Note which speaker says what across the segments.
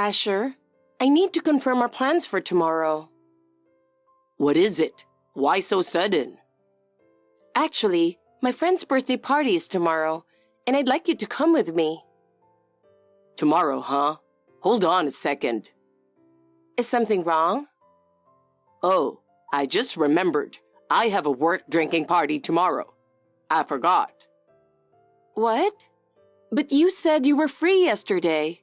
Speaker 1: Asher, I need to confirm our plans for tomorrow.
Speaker 2: What is it? Why so sudden?
Speaker 1: Actually, my friend's birthday party is tomorrow, and I'd like you to come with me.
Speaker 2: Tomorrow, huh? Hold on a second.
Speaker 1: Is something wrong?
Speaker 2: Oh, I just remembered. I have a work drinking party tomorrow. I forgot.
Speaker 1: What? But you said you were free yesterday.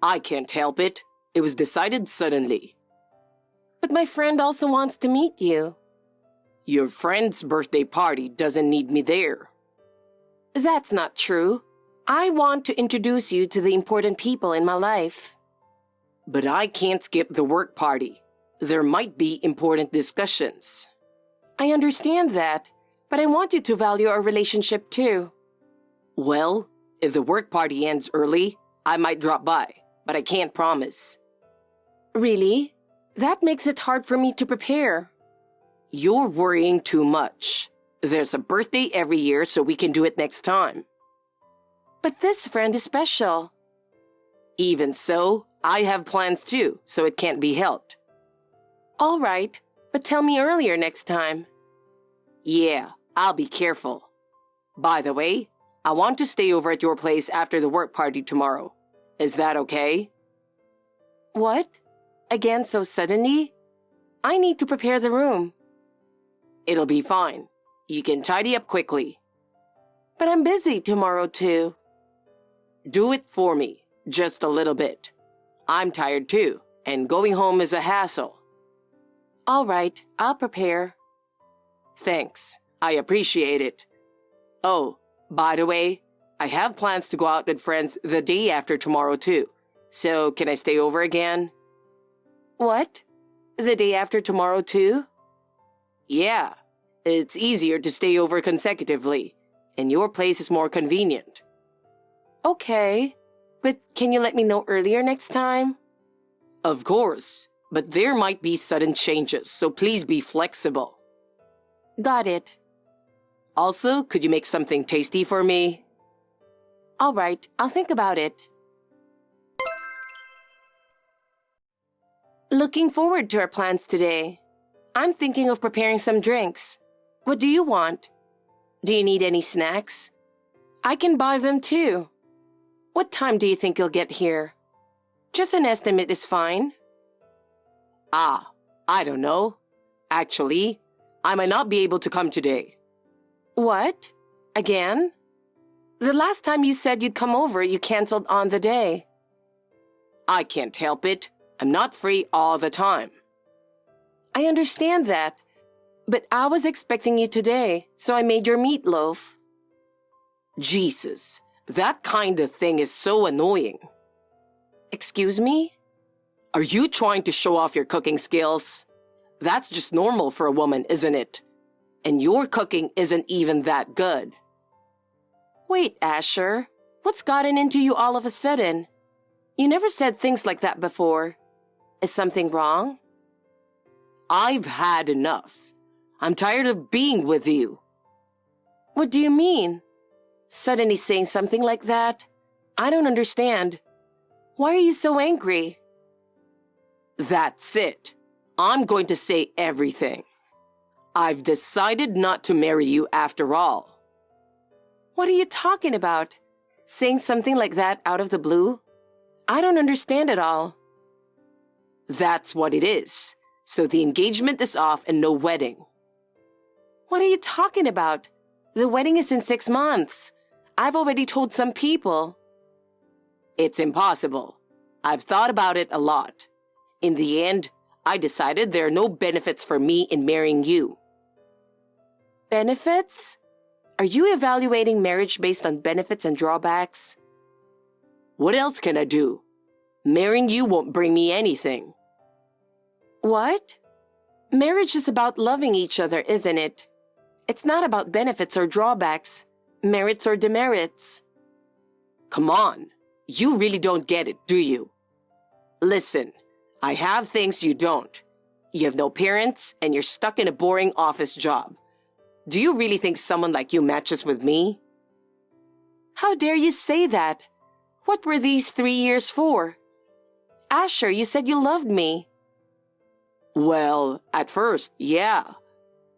Speaker 2: I can't help it. It was decided suddenly.
Speaker 1: But my friend also wants to meet you.
Speaker 2: Your friend's birthday party doesn't need me there.
Speaker 1: That's not true. I want to introduce you to the important people in my life.
Speaker 2: But I can't skip the work party. There might be important discussions.
Speaker 1: I understand that, but I want you to value our relationship too.
Speaker 2: Well, if the work party ends early, I might drop by, but I can't promise.
Speaker 1: Really? That makes it hard for me to prepare.
Speaker 2: You're worrying too much. There's a birthday every year, so we can do it next time.
Speaker 1: But this friend is special.
Speaker 2: Even so, I have plans too, so it can't be helped.
Speaker 1: All right, but tell me earlier next time.
Speaker 2: Yeah, I'll be careful. By the way, I want to stay over at your place after the work party tomorrow. Is that okay?
Speaker 1: What? Again so suddenly? I need to prepare the room.
Speaker 2: It'll be fine. You can tidy up quickly.
Speaker 1: But I'm busy tomorrow too.
Speaker 2: Do it for me, just a little bit. I'm tired too, and going home is a hassle.
Speaker 1: All right, I'll prepare.
Speaker 2: Thanks, I appreciate it. Oh, by the way, I have plans to go out with friends the day after tomorrow too. So can I stay over again?
Speaker 1: What? The day after tomorrow too?
Speaker 2: Yeah, it's easier to stay over consecutively, and your place is more convenient.
Speaker 1: Okay, but can you let me know earlier next time?
Speaker 2: Of course, but there might be sudden changes, so please be flexible.
Speaker 1: Got it.
Speaker 2: Also, could you make something tasty for me?
Speaker 1: All right, I'll think about it. Looking forward to our plans today. I'm thinking of preparing some drinks. What do you want? Do you need any snacks? I can buy them too. What time do you think you'll get here? Just an estimate is fine.
Speaker 2: I don't know. Actually, I might not be able to come today.
Speaker 1: What? Again? The last time you said you'd come over, you canceled on the day.
Speaker 2: I can't help it. I'm not free all the time.
Speaker 1: I understand that, but I was expecting you today, so I made your meatloaf.
Speaker 2: Jesus, that kind of thing is so annoying.
Speaker 1: Excuse me?
Speaker 2: Are you trying to show off your cooking skills? That's just normal for a woman, isn't it? And your cooking isn't even that good.
Speaker 1: Wait, Asher. What's gotten into you all of a sudden? You never said things like that before. Is something wrong?
Speaker 2: I've had enough. I'm tired of being with you.
Speaker 1: What do you mean? Suddenly saying something like that? I don't understand. Why are you so angry?
Speaker 2: That's it. I'm going to say everything. I've decided not to marry you after all.
Speaker 1: What are you talking about? Saying something like that out of the blue? I don't understand at all.
Speaker 2: That's what it is. So the engagement is off and no wedding.
Speaker 1: What are you talking about? The wedding is in 6 months. I've already told some people.
Speaker 2: It's impossible. I've thought about it a lot. In the end, I decided there are no benefits for me in marrying you.
Speaker 1: Benefits? Are you evaluating marriage based on benefits and drawbacks?
Speaker 2: What else can I do? Marrying you won't bring me anything.
Speaker 1: What? Marriage is about loving each other, isn't it? It's not about benefits or drawbacks, merits or demerits.
Speaker 2: Come on, you really don't get it, do you? Listen, I have things you don't. You have no parents and you're stuck in a boring office job. Do you really think someone like you matches with me?
Speaker 1: How dare you say that? What were these 3 years for? Asher, you said you loved me.
Speaker 2: Well, at first, yeah.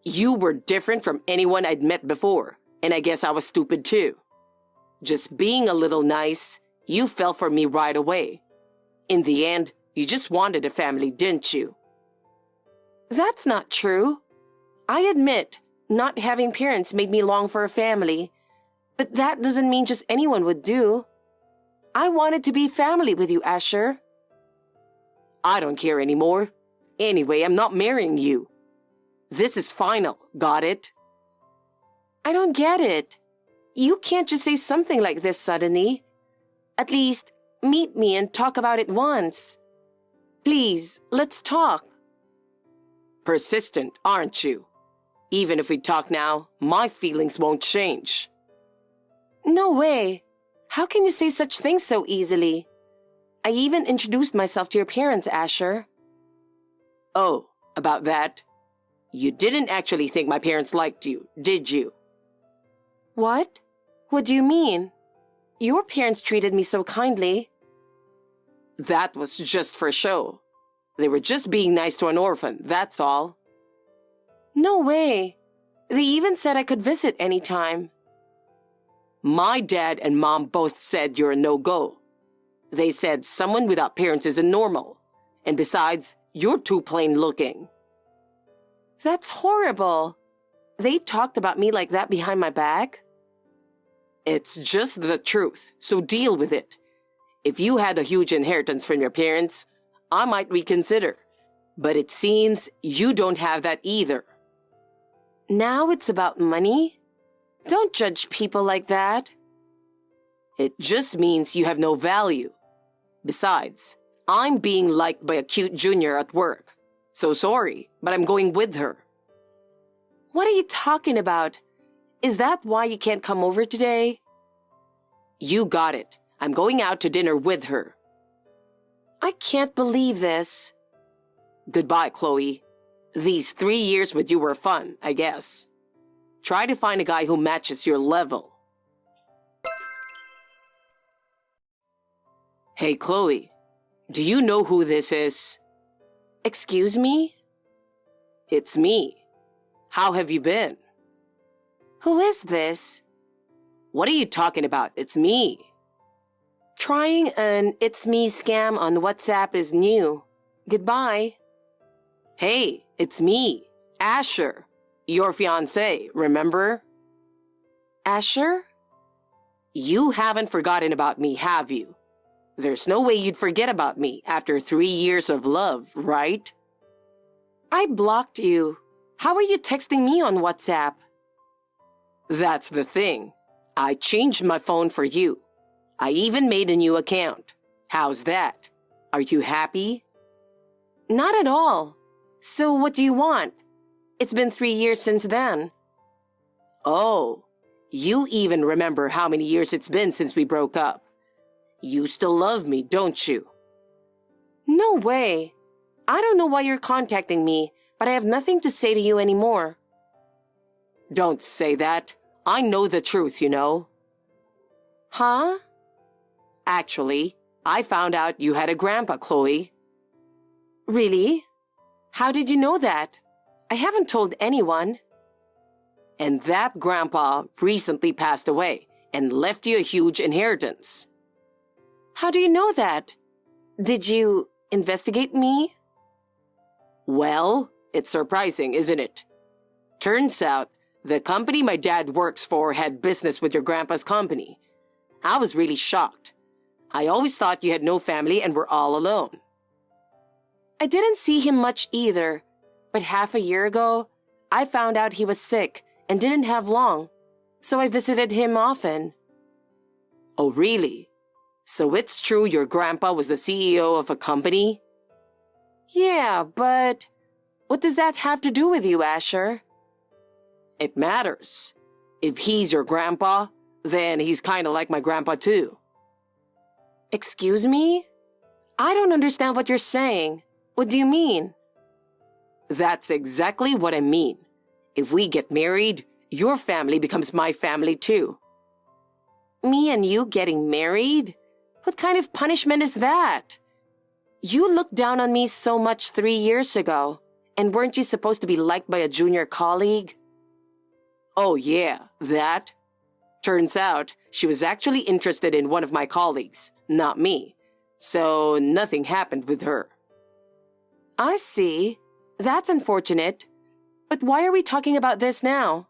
Speaker 2: You were different from anyone I'd met before, and I guess I was stupid too. Just being a little nice, you fell for me right away. In the end, you just wanted a family, didn't you?
Speaker 1: That's not true. I admit, not having parents made me long for a family, but that doesn't mean just anyone would do. I wanted to be family with you, Asher.
Speaker 2: I don't care anymore. Anyway, I'm not marrying you. This is final, got it?
Speaker 1: I don't get it. You can't just say something like this suddenly. At least, meet me and talk about it once. Please, let's talk.
Speaker 2: Persistent, aren't you? Even if we talk now, my feelings won't change.
Speaker 1: No way. How can you say such things so easily? I even introduced myself to your parents, Asher.
Speaker 2: Oh, about that? You didn't actually think my parents liked you, did you?
Speaker 1: What? What do you mean? Your parents treated me so kindly.
Speaker 2: That was just for show. They were just being nice to an orphan, that's all.
Speaker 1: No way. They even said I could visit anytime.
Speaker 2: My dad and mom both said you're a no-go. They said someone without parents isn't normal. And besides, you're too plain looking.
Speaker 1: That's horrible. They talked about me like that behind my back?
Speaker 2: It's just the truth, so deal with it. If you had a huge inheritance from your parents, I might reconsider. But it seems you don't have that either.
Speaker 1: Now it's about money? Don't judge people like that.
Speaker 2: It just means you have no value. Besides, I'm being liked by a cute junior at work. So sorry, but I'm going with her.
Speaker 1: What are you talking about? Is that why you can't come over today?
Speaker 2: You got it. I'm going out to dinner with her.
Speaker 1: I can't believe this.
Speaker 2: Goodbye, Chloe. These 3 years with you were fun, I guess. Try to find a guy who matches your level. Hey, Chloe. Do you know who this is?
Speaker 1: Excuse me?
Speaker 2: It's me. How have you been?
Speaker 1: Who is this?
Speaker 2: What are you talking about? It's me.
Speaker 1: Trying an It's Me scam on WhatsApp is new. Goodbye.
Speaker 2: Hey, it's me, Asher. Your fiancé, remember?
Speaker 1: Asher?
Speaker 2: You haven't forgotten about me, have you? There's no way you'd forget about me after 3 years of love, right?
Speaker 1: I blocked you. How are you texting me on WhatsApp?
Speaker 2: That's the thing. I changed my phone for you. I even made a new account. How's that? Are you happy?
Speaker 1: Not at all. So what do you want? It's been 3 years since then.
Speaker 2: Oh, you even remember how many years it's been since we broke up. You still love me, don't you?
Speaker 1: No way. I don't know why you're contacting me, but I have nothing to say to you anymore.
Speaker 2: Don't say that. I know the truth, you know.
Speaker 1: Huh?
Speaker 2: Actually, I found out you had a grandpa, Chloe.
Speaker 1: Really? How did you know that? I haven't told anyone.
Speaker 2: And that grandpa recently passed away and left you a huge inheritance.
Speaker 1: How do you know that? Did you investigate me?
Speaker 2: Well, it's surprising, isn't it? Turns out, the company my dad works for had business with your grandpa's company. I was really shocked. I always thought you had no family and were all alone.
Speaker 1: I didn't see him much either, but half a year ago, I found out he was sick and didn't have long, so I visited him often.
Speaker 2: Oh, really? So it's true your grandpa was the CEO of a company?
Speaker 1: Yeah, but what does that have to do with you, Asher?
Speaker 2: It matters. If he's your grandpa, then he's kind of like my grandpa too.
Speaker 1: Excuse me? I don't understand what you're saying. What do you mean?
Speaker 2: That's exactly what I mean. If we get married, your family becomes my family too.
Speaker 1: Me and you getting married? What kind of punishment is that? You looked down on me so much 3 years ago, and weren't you supposed to be liked by a junior colleague?
Speaker 2: Oh yeah, that? Turns out she was actually interested in one of my colleagues, not me. So nothing happened with her.
Speaker 1: I see. That's unfortunate. But why are we talking about this now?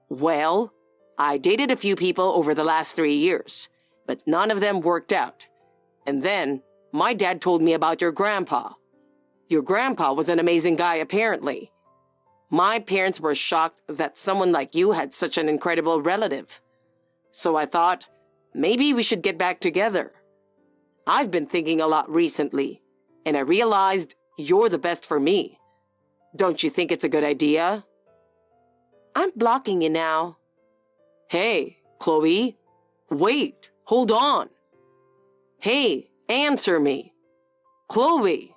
Speaker 2: Well, I dated a few people over the last 3 years, but none of them worked out. And then my dad told me about your grandpa. Your grandpa was an amazing guy, apparently. My parents were shocked that someone like you had such an incredible relative. So I thought, maybe we should get back together. I've been thinking a lot recently, and I realized you're the best for me. Don't you think it's a good idea?
Speaker 1: I'm blocking you now.
Speaker 2: Hey, Chloe. Wait, hold on. Hey, answer me. Chloe.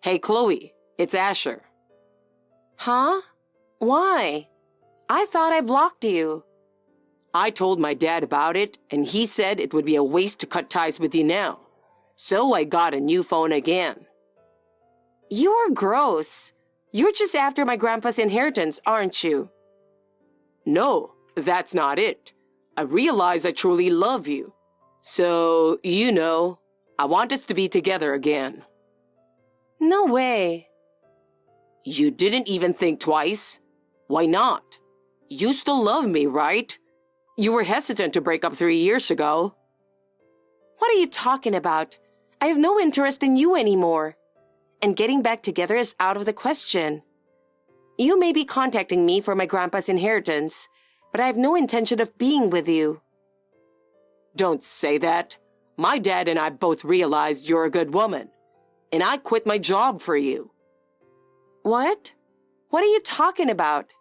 Speaker 2: Hey, Chloe, it's Asher.
Speaker 1: Huh? Why? I thought I blocked you.
Speaker 2: I told my dad about it, and he said it would be a waste to cut ties with you now. So I got a new phone again.
Speaker 1: You're gross. You're just after my grandpa's inheritance, aren't you?
Speaker 2: No, that's not it. I realize I truly love you. So, I want us to be together again.
Speaker 1: No way.
Speaker 2: You didn't even think twice? Why not? You still love me, right? You were hesitant to break up 3 years ago.
Speaker 1: What are you talking about? I have no interest in you anymore. And getting back together is out of the question. You may be contacting me for my grandpa's inheritance, but I have no intention of being with you.
Speaker 2: Don't say that. My dad and I both realized you're a good woman, and I quit my job for you.
Speaker 1: What? What are you talking about?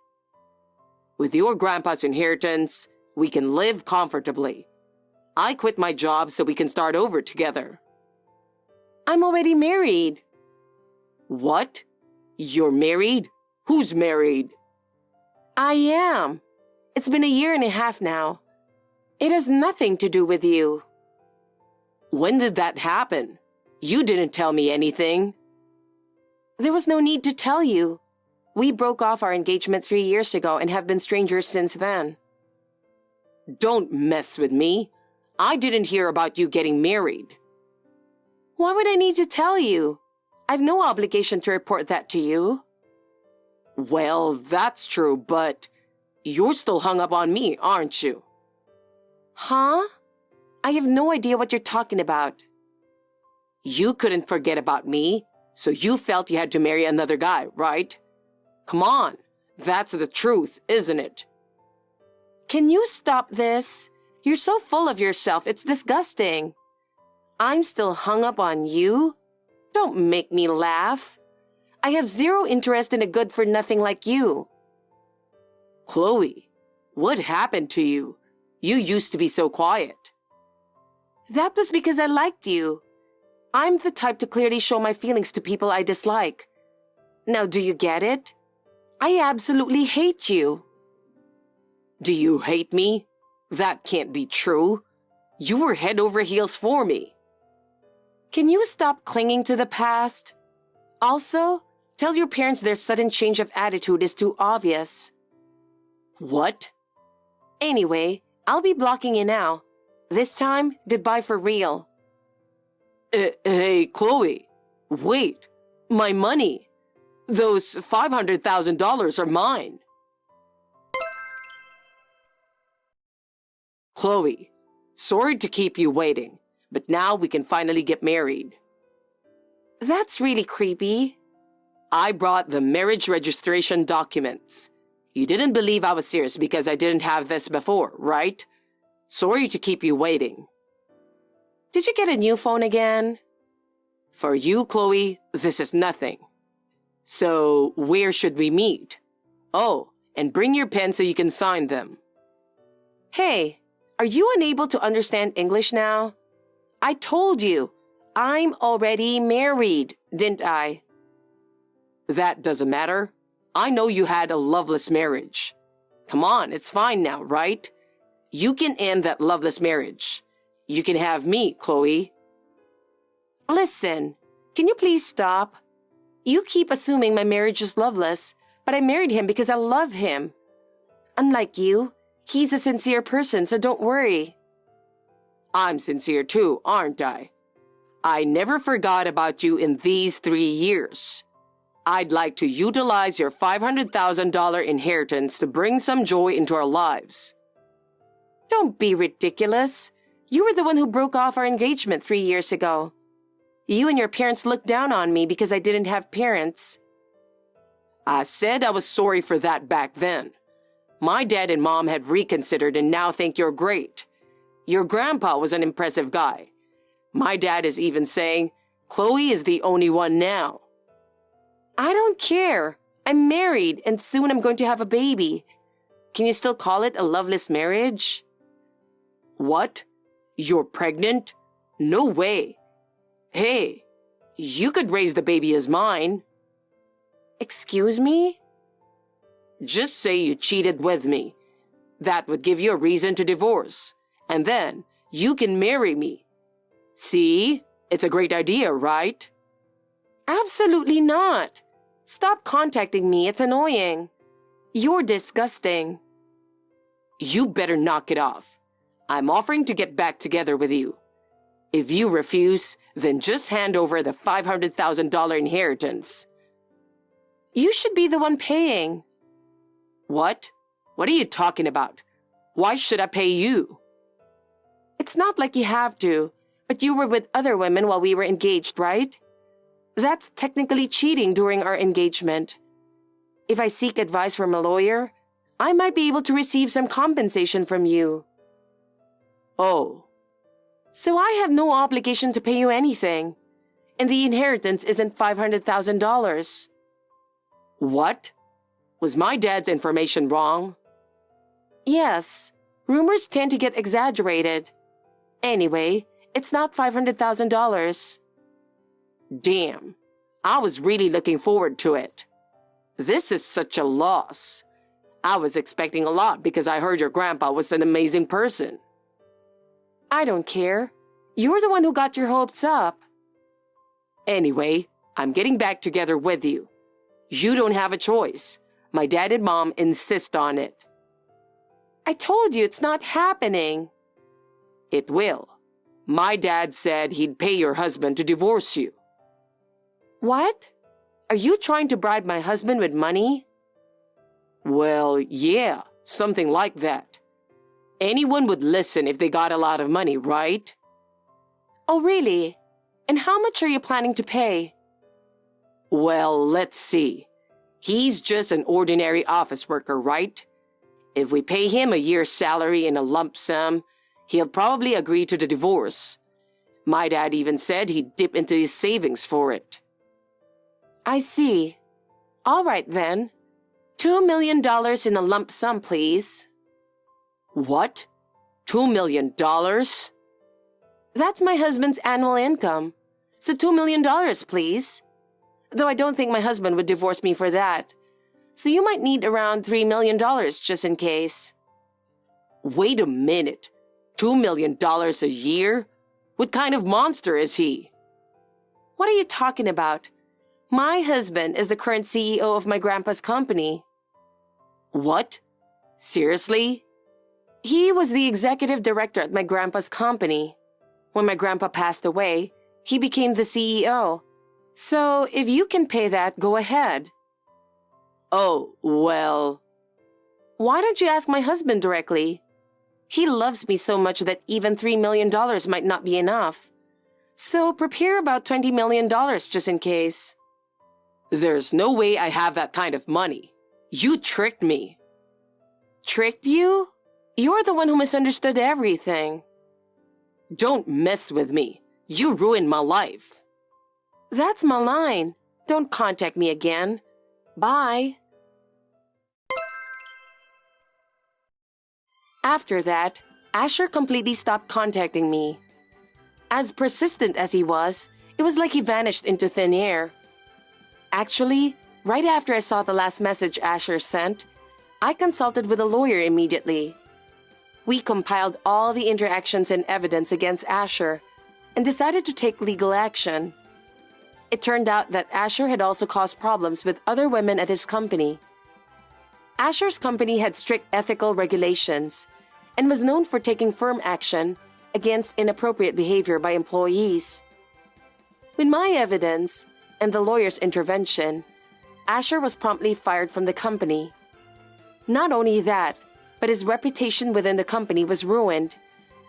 Speaker 2: With your grandpa's inheritance, we can live comfortably. I quit my job so we can start over together.
Speaker 1: I'm already married.
Speaker 2: What? You're married? Who's married?
Speaker 1: I am. It's been 1.5 years now. It has nothing to do with you.
Speaker 2: When did that happen? You didn't tell me anything.
Speaker 1: There was no need to tell you. We broke off our engagement 3 years ago and have been strangers since then.
Speaker 2: Don't mess with me. I didn't hear about you getting married.
Speaker 1: Why would I need to tell you? I've no obligation to report that to you.
Speaker 2: Well, that's true, but you're still hung up on me, aren't you?
Speaker 1: Huh? I have no idea what you're talking about.
Speaker 2: You couldn't forget about me, so you felt you had to marry another guy, right? Come on, that's the truth, isn't it?
Speaker 1: Can you stop this? You're so full of yourself, it's disgusting. I'm still hung up on you? Don't make me laugh. I have zero interest in a good-for-nothing like you.
Speaker 2: Chloe, what happened to you? You used to be so quiet.
Speaker 1: That was because I liked you. I'm the type to clearly show my feelings to people I dislike. Now, do you get it? I absolutely hate you.
Speaker 2: Do you hate me? That can't be true. You were head over heels for me.
Speaker 1: Can you stop clinging to the past? Also, tell your parents their sudden change of attitude is too obvious.
Speaker 2: What?
Speaker 1: Anyway, I'll be blocking you now. This time, goodbye for real.
Speaker 2: Hey, Chloe. Wait. My money. Those $500,000 are mine. Chloe, sorry to keep you waiting, but now we can finally get married.
Speaker 1: That's really creepy.
Speaker 2: I brought the marriage registration documents. You didn't believe I was serious because I didn't have this before, right? Sorry to keep you waiting.
Speaker 1: Did you get a new phone again?
Speaker 2: For you, Chloe, this is nothing. So, where should we meet? Oh, and bring your pen so you can sign them.
Speaker 1: Hey, are you unable to understand English now? I told you, I'm already married, didn't I?
Speaker 2: That doesn't matter. I know you had a loveless marriage. Come on, it's fine now, right? You can end that loveless marriage. You can have me, Chloe.
Speaker 1: Listen, can you please stop? You keep assuming my marriage is loveless, but I married him because I love him. Unlike you, he's a sincere person, so don't worry.
Speaker 2: I'm sincere too, aren't I? I never forgot about you in these 3 years. I'd like to utilize your $500,000 inheritance to bring some joy into our lives.
Speaker 1: Don't be ridiculous. You were the one who broke off our engagement 3 years ago. You and your parents looked down on me because I didn't have parents.
Speaker 2: I said I was sorry for that back then. My dad and mom had reconsidered and now think you're great. Your grandpa was an impressive guy. My dad is even saying, Chloe is the only one now.
Speaker 1: I don't care. I'm married and soon I'm going to have a baby. Can you still call it a loveless marriage?
Speaker 2: What? You're pregnant? No way. Hey, you could raise the baby as mine.
Speaker 1: Excuse me?
Speaker 2: Just say you cheated with me. That would give you a reason to divorce. And then you can marry me. See? It's a great idea, right?
Speaker 1: Absolutely not. Stop contacting me. It's annoying. You're disgusting.
Speaker 2: You better knock it off. I'm offering to get back together with you. If you refuse, then just hand over the $500,000 inheritance.
Speaker 1: You should be the one paying.
Speaker 2: What? What are you talking about? Why should I pay you?
Speaker 1: It's not like you have to, but you were with other women while we were engaged, right? That's technically cheating during our engagement. If I seek advice from a lawyer, I might be able to receive some compensation from you.
Speaker 2: Oh.
Speaker 1: So I have no obligation to pay you anything. And the inheritance isn't $500,000.
Speaker 2: What? Was my dad's information wrong?
Speaker 1: Yes. Rumors tend to get exaggerated. Anyway, it's not $500,000.
Speaker 2: Damn. I was really looking forward to it. This is such a loss. I was expecting a lot because I heard your grandpa was an amazing person.
Speaker 1: I don't care. You're the one who got your hopes up.
Speaker 2: Anyway, I'm getting back together with you. You don't have a choice. My dad and mom insist on it.
Speaker 1: I told you it's not happening.
Speaker 2: It will. My dad said he'd pay your husband to divorce you.
Speaker 1: What? Are you trying to bribe my husband with money?
Speaker 2: Well, yeah, something like that. Anyone would listen if they got a lot of money, right?
Speaker 1: Oh, really? And how much are you planning to pay?
Speaker 2: Well, let's see. He's just an ordinary office worker, right? If we pay him a year's salary in a lump sum, he'll probably agree to the divorce. My dad even said he'd dip into his savings for it.
Speaker 1: I see. All right then. $2 million in a lump sum, please.
Speaker 2: What? $2 million?
Speaker 1: That's my husband's annual income. So $2 million, please. Though I don't think my husband would divorce me for that. So you might need around $3 million just in case.
Speaker 2: Wait a minute. $2 million a year? What kind of monster is he?
Speaker 1: What are you talking about? My husband is the current CEO of my grandpa's company.
Speaker 2: What? Seriously?
Speaker 1: He was the executive director at my grandpa's company. When my grandpa passed away, he became the CEO. So if you can pay that, go ahead.
Speaker 2: Oh, well...
Speaker 1: Why don't you ask my husband directly? He loves me so much that even $3 million might not be enough. So prepare about $20 million just in case.
Speaker 2: There's no way I have that kind of money. You tricked me.
Speaker 1: Tricked you? You're the one who misunderstood everything.
Speaker 2: Don't mess with me. You ruined my life.
Speaker 1: That's my line. Don't contact me again. Bye. After that, Asher completely stopped contacting me. As persistent as he was, it was like he vanished into thin air. Actually, right after I saw the last message Asher sent, I consulted with a lawyer immediately. We compiled all the interactions and evidence against Asher and decided to take legal action. It turned out that Asher had also caused problems with other women at his company. Asher's company had strict ethical regulations and was known for taking firm action against inappropriate behavior by employees. With my evidence and the lawyer's intervention, Asher was promptly fired from the company. Not only that, but his reputation within the company was ruined,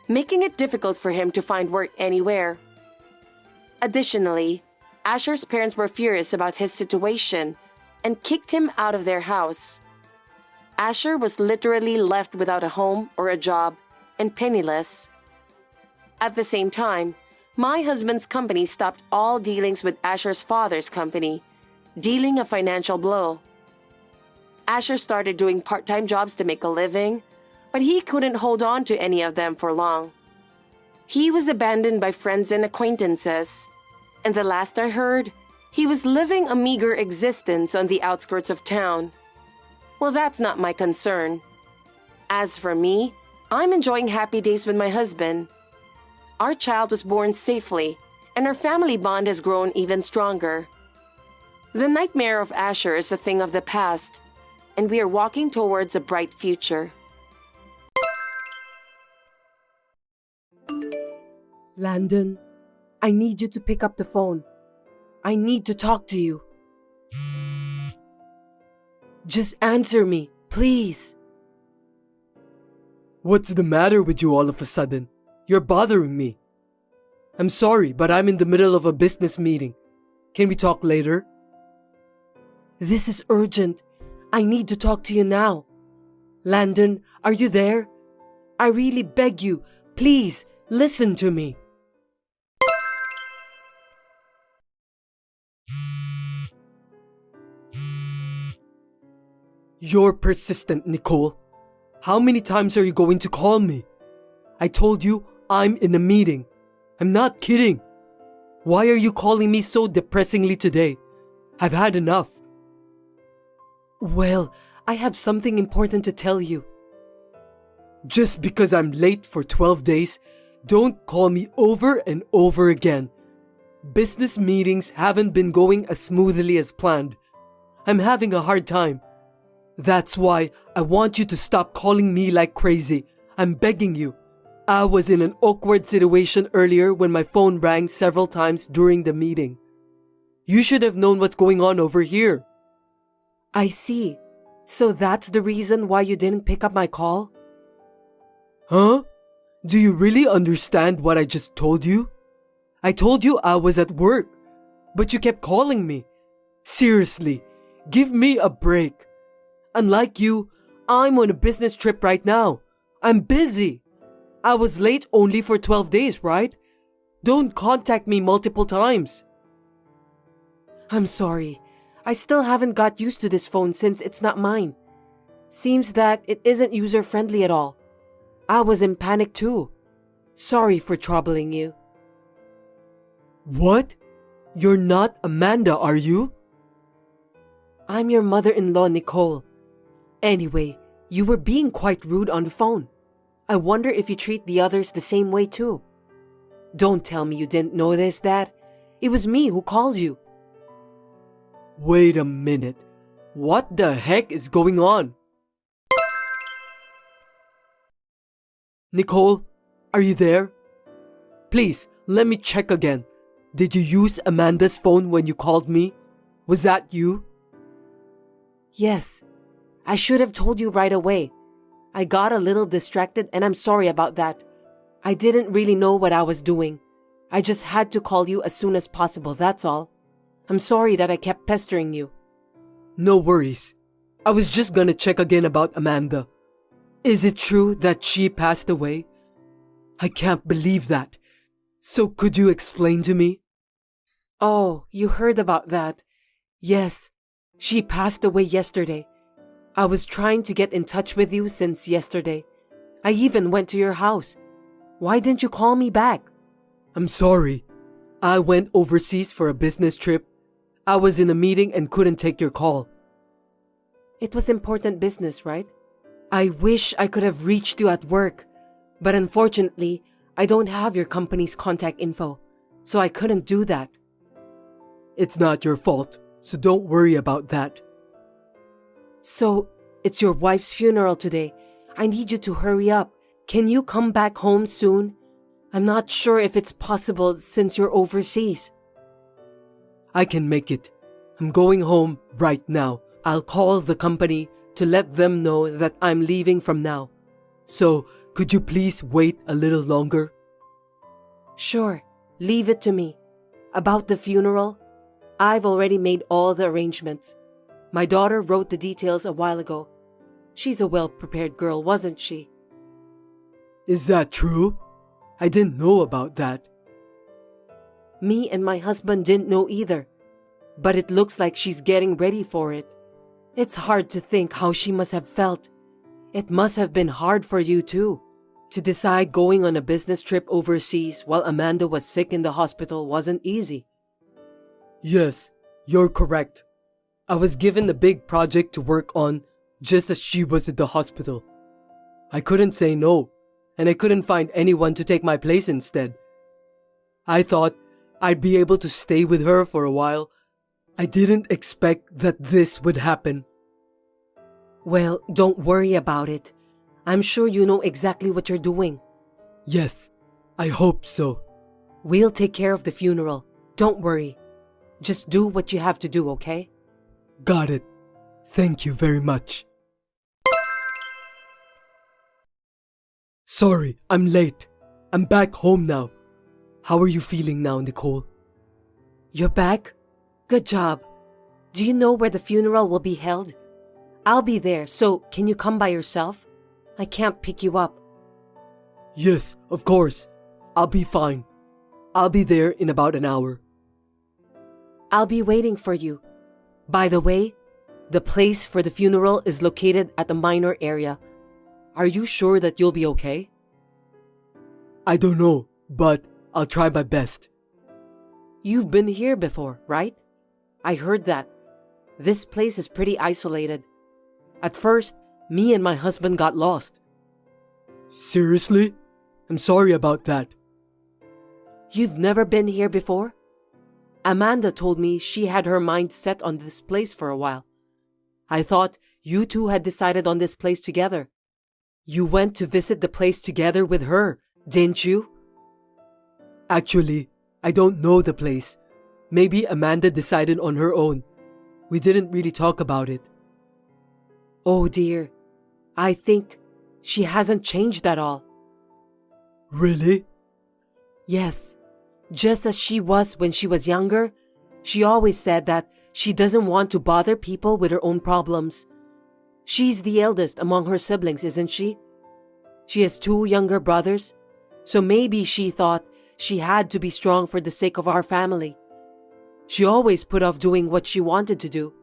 Speaker 1: making it difficult for him to find work anywhere. Additionally, Asher's parents were furious about his situation and kicked him out of their house. Asher was literally left without a home or a job and penniless. At the same time, my husband's company stopped all dealings with Asher's father's company, dealing a financial blow. Asher started doing part-time jobs to make a living, but he couldn't hold on to any of them for long. He was abandoned by friends and acquaintances, and the last I heard, he was living a meager existence on the outskirts of town. Well, that's not my concern. As for me, I'm enjoying happy days with my husband. Our child was born safely, and our family bond has grown even stronger. The nightmare of Asher is a thing of the past, and we are walking towards a bright future.
Speaker 3: Landon, I need you to pick up the phone. I need to talk to you. Just answer me, please.
Speaker 4: What's the matter with you all of a sudden? You're bothering me. I'm sorry, but I'm in the middle of a business meeting. Can we talk later?
Speaker 3: This is urgent. I need to talk to you now. Landon, are you there? I really beg you, please, listen to me.
Speaker 4: You're persistent, Nicole. How many times are you going to call me? I told you I'm in a meeting. I'm not kidding. Why are you calling me so depressingly today? I've had enough.
Speaker 3: Well, I have something important to tell you.
Speaker 4: Just because I'm late for 12 days, don't call me over and over again. Business meetings haven't been going as smoothly as planned. I'm having a hard time. That's why I want you to stop calling me like crazy. I'm begging you. I was in an awkward situation earlier when my phone rang several times during the meeting. You should have known what's going on over here.
Speaker 3: I see. So that's the reason why you didn't pick up my call?
Speaker 4: Huh? Do you really understand what I just told you? I told you I was at work, but you kept calling me. Seriously, give me a break. Unlike you, I'm on a business trip right now. I'm busy. I was late only for 12 days, right? Don't contact me multiple times.
Speaker 3: I'm sorry. I still haven't got used to this phone since it's not mine. Seems that it isn't user-friendly at all. I was in panic too. Sorry for troubling you.
Speaker 4: What? You're not Amanda, are you?
Speaker 3: I'm your mother-in-law, Nicole. Anyway, you were being quite rude on the phone. I wonder if you treat the others the same way too. Don't tell me you didn't notice that. It was me who called you.
Speaker 4: Wait a minute. What the heck is going on? Nicole, are you there? Please, let me check again. Did you use Amanda's phone when you called me? Was that you?
Speaker 3: Yes. I should have told you right away. I got a little distracted and I'm sorry about that. I didn't really know what I was doing. I just had to call you as soon as possible, that's all. I'm sorry that I kept pestering you.
Speaker 4: No worries. I was just gonna check again about Amanda. Is it true that she passed away? I can't believe that. So could you explain to me?
Speaker 3: Oh, you heard about that. Yes, she passed away yesterday. I was trying to get in touch with you since yesterday. I even went to your house. Why didn't you call me back?
Speaker 4: I'm sorry. I went overseas for a business trip. I was in a meeting and couldn't take your call.
Speaker 3: It was important business, right? I wish I could have reached you at work. But unfortunately, I don't have your company's contact info, so I couldn't do that.
Speaker 4: It's not your fault, so don't worry about that.
Speaker 3: So, it's your wife's funeral today. I need you to hurry up. Can you come back home soon? I'm not sure if it's possible since you're overseas.
Speaker 4: I can make it. I'm going home right now. I'll call the company to let them know that I'm leaving from now. So, could you please wait a little longer?
Speaker 3: Sure, leave it to me. About the funeral, I've already made all the arrangements. My daughter wrote the details a while ago. She's a well-prepared girl, wasn't she?
Speaker 4: Is that true? I didn't know about that.
Speaker 3: Me and my husband didn't know either, but it looks like she's getting ready for it. It's hard to think how she must have felt. It must have been hard for you too. To decide going on a business trip overseas while Amanda was sick in the hospital wasn't easy.
Speaker 4: Yes, you're correct. I was given a big project to work on just as she was at the hospital. I couldn't say no, and I couldn't find anyone to take my place instead. I thought I'd be able to stay with her for a while. I didn't expect that this would happen.
Speaker 3: Well, don't worry about it. I'm sure you know exactly what you're doing.
Speaker 4: Yes, I hope so.
Speaker 3: We'll take care of the funeral. Don't worry. Just do what you have to do, okay?
Speaker 4: Got it. Thank you very much. Sorry, I'm late. I'm back home now. How are you feeling now, Nicole?
Speaker 3: You're back? Good job. Do you know where the funeral will be held? I'll be there, so can you come by yourself? I can't pick you up.
Speaker 4: Yes, of course. I'll be fine. I'll be there in about an hour.
Speaker 3: I'll be waiting for you. By the way, the place for the funeral is located at the minor area. Are you sure that you'll be okay?
Speaker 4: I don't know, but I'll try my best.
Speaker 3: You've been here before, right? I heard that. This place is pretty isolated. At first, me and my husband got lost.
Speaker 4: Seriously? I'm sorry about that.
Speaker 3: You've never been here before? Amanda told me she had her mind set on this place for a while. I thought you two had decided on this place together. You went to visit the place together with her, didn't you?
Speaker 4: Actually, I don't know the place. Maybe Amanda decided on her own. We didn't really talk about it.
Speaker 3: Oh dear, I think she hasn't changed at all.
Speaker 4: Really?
Speaker 3: Yes, just as she was when she was younger, she always said that she doesn't want to bother people with her own problems. She's the eldest among her siblings, isn't she? She has 2 younger brothers, so maybe she thought she had to be strong for the sake of our family. She always put off doing what she wanted to do.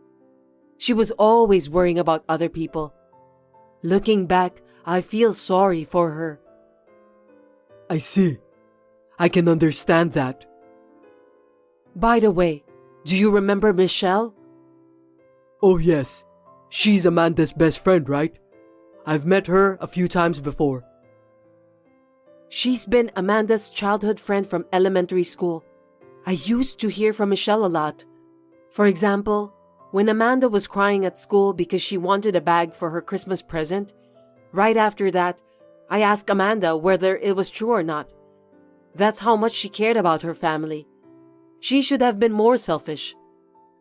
Speaker 3: She was always worrying about other people. Looking back, I feel sorry for her.
Speaker 4: I see. I can understand that.
Speaker 3: By the way, do you remember Michelle?
Speaker 4: Oh yes, she's Amanda's best friend, right? I've met her a few times before.
Speaker 3: She's been Amanda's childhood friend from elementary school. I used to hear from Michelle a lot. For example, when Amanda was crying at school because she wanted a bag for her Christmas present, right after that, I asked Amanda whether it was true or not. That's how much she cared about her family. She should have been more selfish.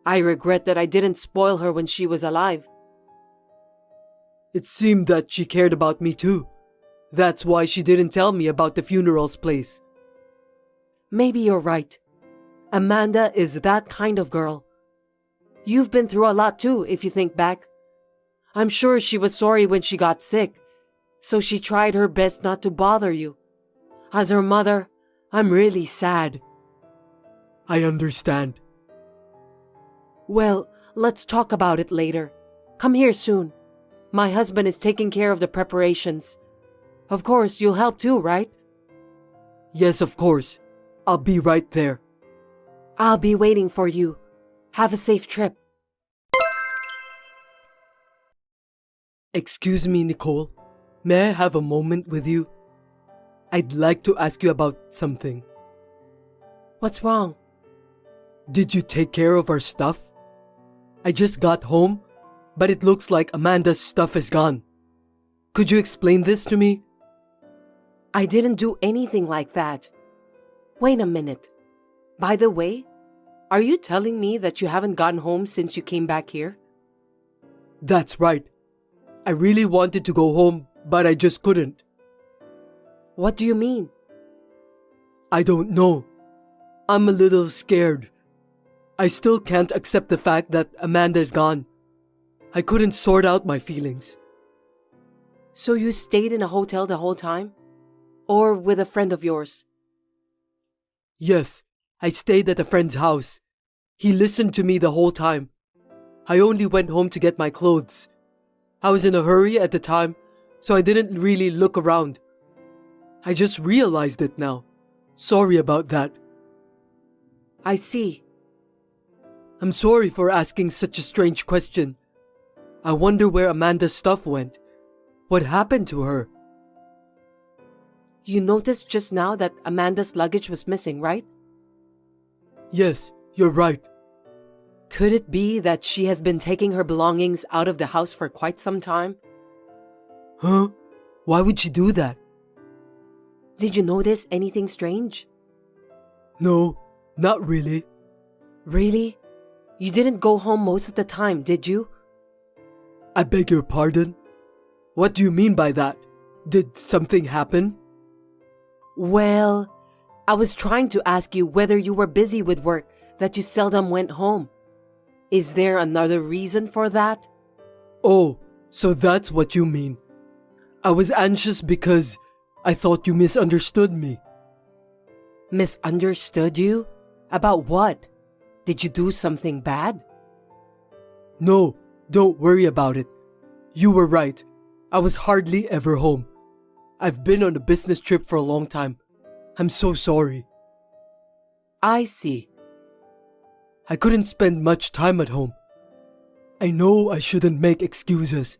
Speaker 3: I regret that I didn't spoil her when she was alive.
Speaker 4: It seemed that she cared about me too. That's why she didn't tell me about the funeral's place.
Speaker 3: Maybe you're right. Amanda is that kind of girl. You've been through a lot too, if you think back. I'm sure she was sorry when she got sick, so she tried her best not to bother you. As her mother, I'm really sad.
Speaker 4: I understand.
Speaker 3: Well, let's talk about it later. Come here soon. My husband is taking care of the preparations. Of course, you'll help too, right?
Speaker 4: Yes, of course. I'll be right there.
Speaker 3: I'll be waiting for you. Have a safe trip.
Speaker 4: Excuse me, Nicole. May I have a moment with you? I'd like to ask you about something.
Speaker 3: What's wrong?
Speaker 4: Did you take care of our stuff? I just got home, but it looks like Amanda's stuff is gone. Could you explain this to me?
Speaker 3: I didn't do anything like that. Wait a minute. By the way, are you telling me that you haven't gotten home since you came back here?
Speaker 4: That's right. I really wanted to go home, but I just couldn't.
Speaker 3: What do you mean?
Speaker 4: I don't know. I'm a little scared. I still can't accept the fact that Amanda is gone. I couldn't sort out my feelings.
Speaker 3: So you stayed in a hotel the whole time? Or with a friend of yours?
Speaker 4: Yes, I stayed at a friend's house. He listened to me the whole time. I only went home to get my clothes. I was in a hurry at the time, so I didn't really look around. I just realized it now. Sorry about that.
Speaker 3: I see.
Speaker 4: I'm sorry for asking such a strange question. I wonder where Amanda's stuff went. What happened to her?
Speaker 3: You noticed just now that Amanda's luggage was missing, right?
Speaker 4: Yes, you're right.
Speaker 3: Could it be that she has been taking her belongings out of the house for quite some time?
Speaker 4: Huh? Why would she do that?
Speaker 3: Did you notice anything strange?
Speaker 4: No, not really.
Speaker 3: Really? You didn't go home most of the time, did you?
Speaker 4: I beg your pardon? What do you mean by that? Did something happen?
Speaker 3: Well, I was trying to ask you whether you were busy with work that you seldom went home. Is there another reason for that?
Speaker 4: Oh, so that's what you mean. I was anxious because I thought you misunderstood me.
Speaker 3: Misunderstood you? About what? Did you do something bad?
Speaker 4: No, don't worry about it. You were right. I was hardly ever home. I've been on a business trip for a long time. I'm so sorry.
Speaker 3: I see.
Speaker 4: I couldn't spend much time at home. I know I shouldn't make excuses.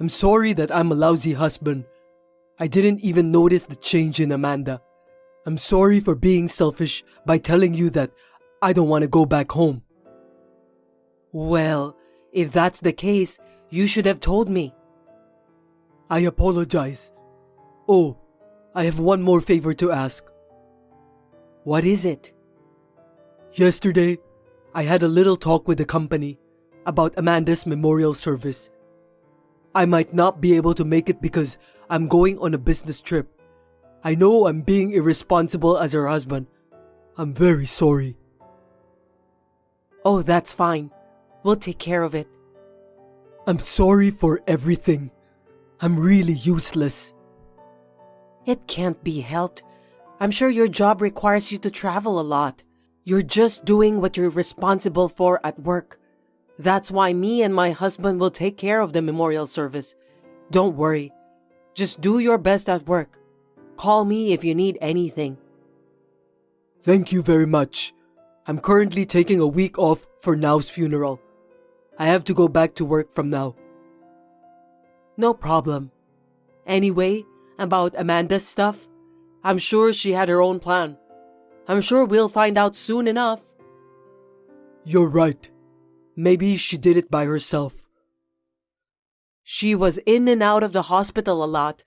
Speaker 4: I'm sorry that I'm a lousy husband. I didn't even notice the change in Amanda. I'm sorry for being selfish by telling you that I don't want to go back home.
Speaker 3: Well, if that's the case, you should have told me.
Speaker 4: I apologize. Oh, I have one more favor to ask.
Speaker 3: What is it?
Speaker 4: Yesterday, I had a little talk with the company about Amanda's memorial service. I might not be able to make it because I'm going on a business trip. I know I'm being irresponsible as her husband. I'm very sorry.
Speaker 3: Oh, that's fine. We'll take care of it.
Speaker 4: I'm sorry for everything. I'm really useless.
Speaker 3: It can't be helped. I'm sure your job requires you to travel a lot. You're just doing what you're responsible for at work. That's why me and my husband will take care of the memorial service. Don't worry. Just do your best at work. Call me if you need anything.
Speaker 4: Thank you very much. I'm currently taking a week off for Now's funeral. I have to go back to work from now.
Speaker 3: No problem. Anyway, about Amanda's stuff, I'm sure she had her own plan. I'm sure we'll find out soon enough.
Speaker 4: You're right. Maybe she did it by herself.
Speaker 3: She was in and out of the hospital a lot.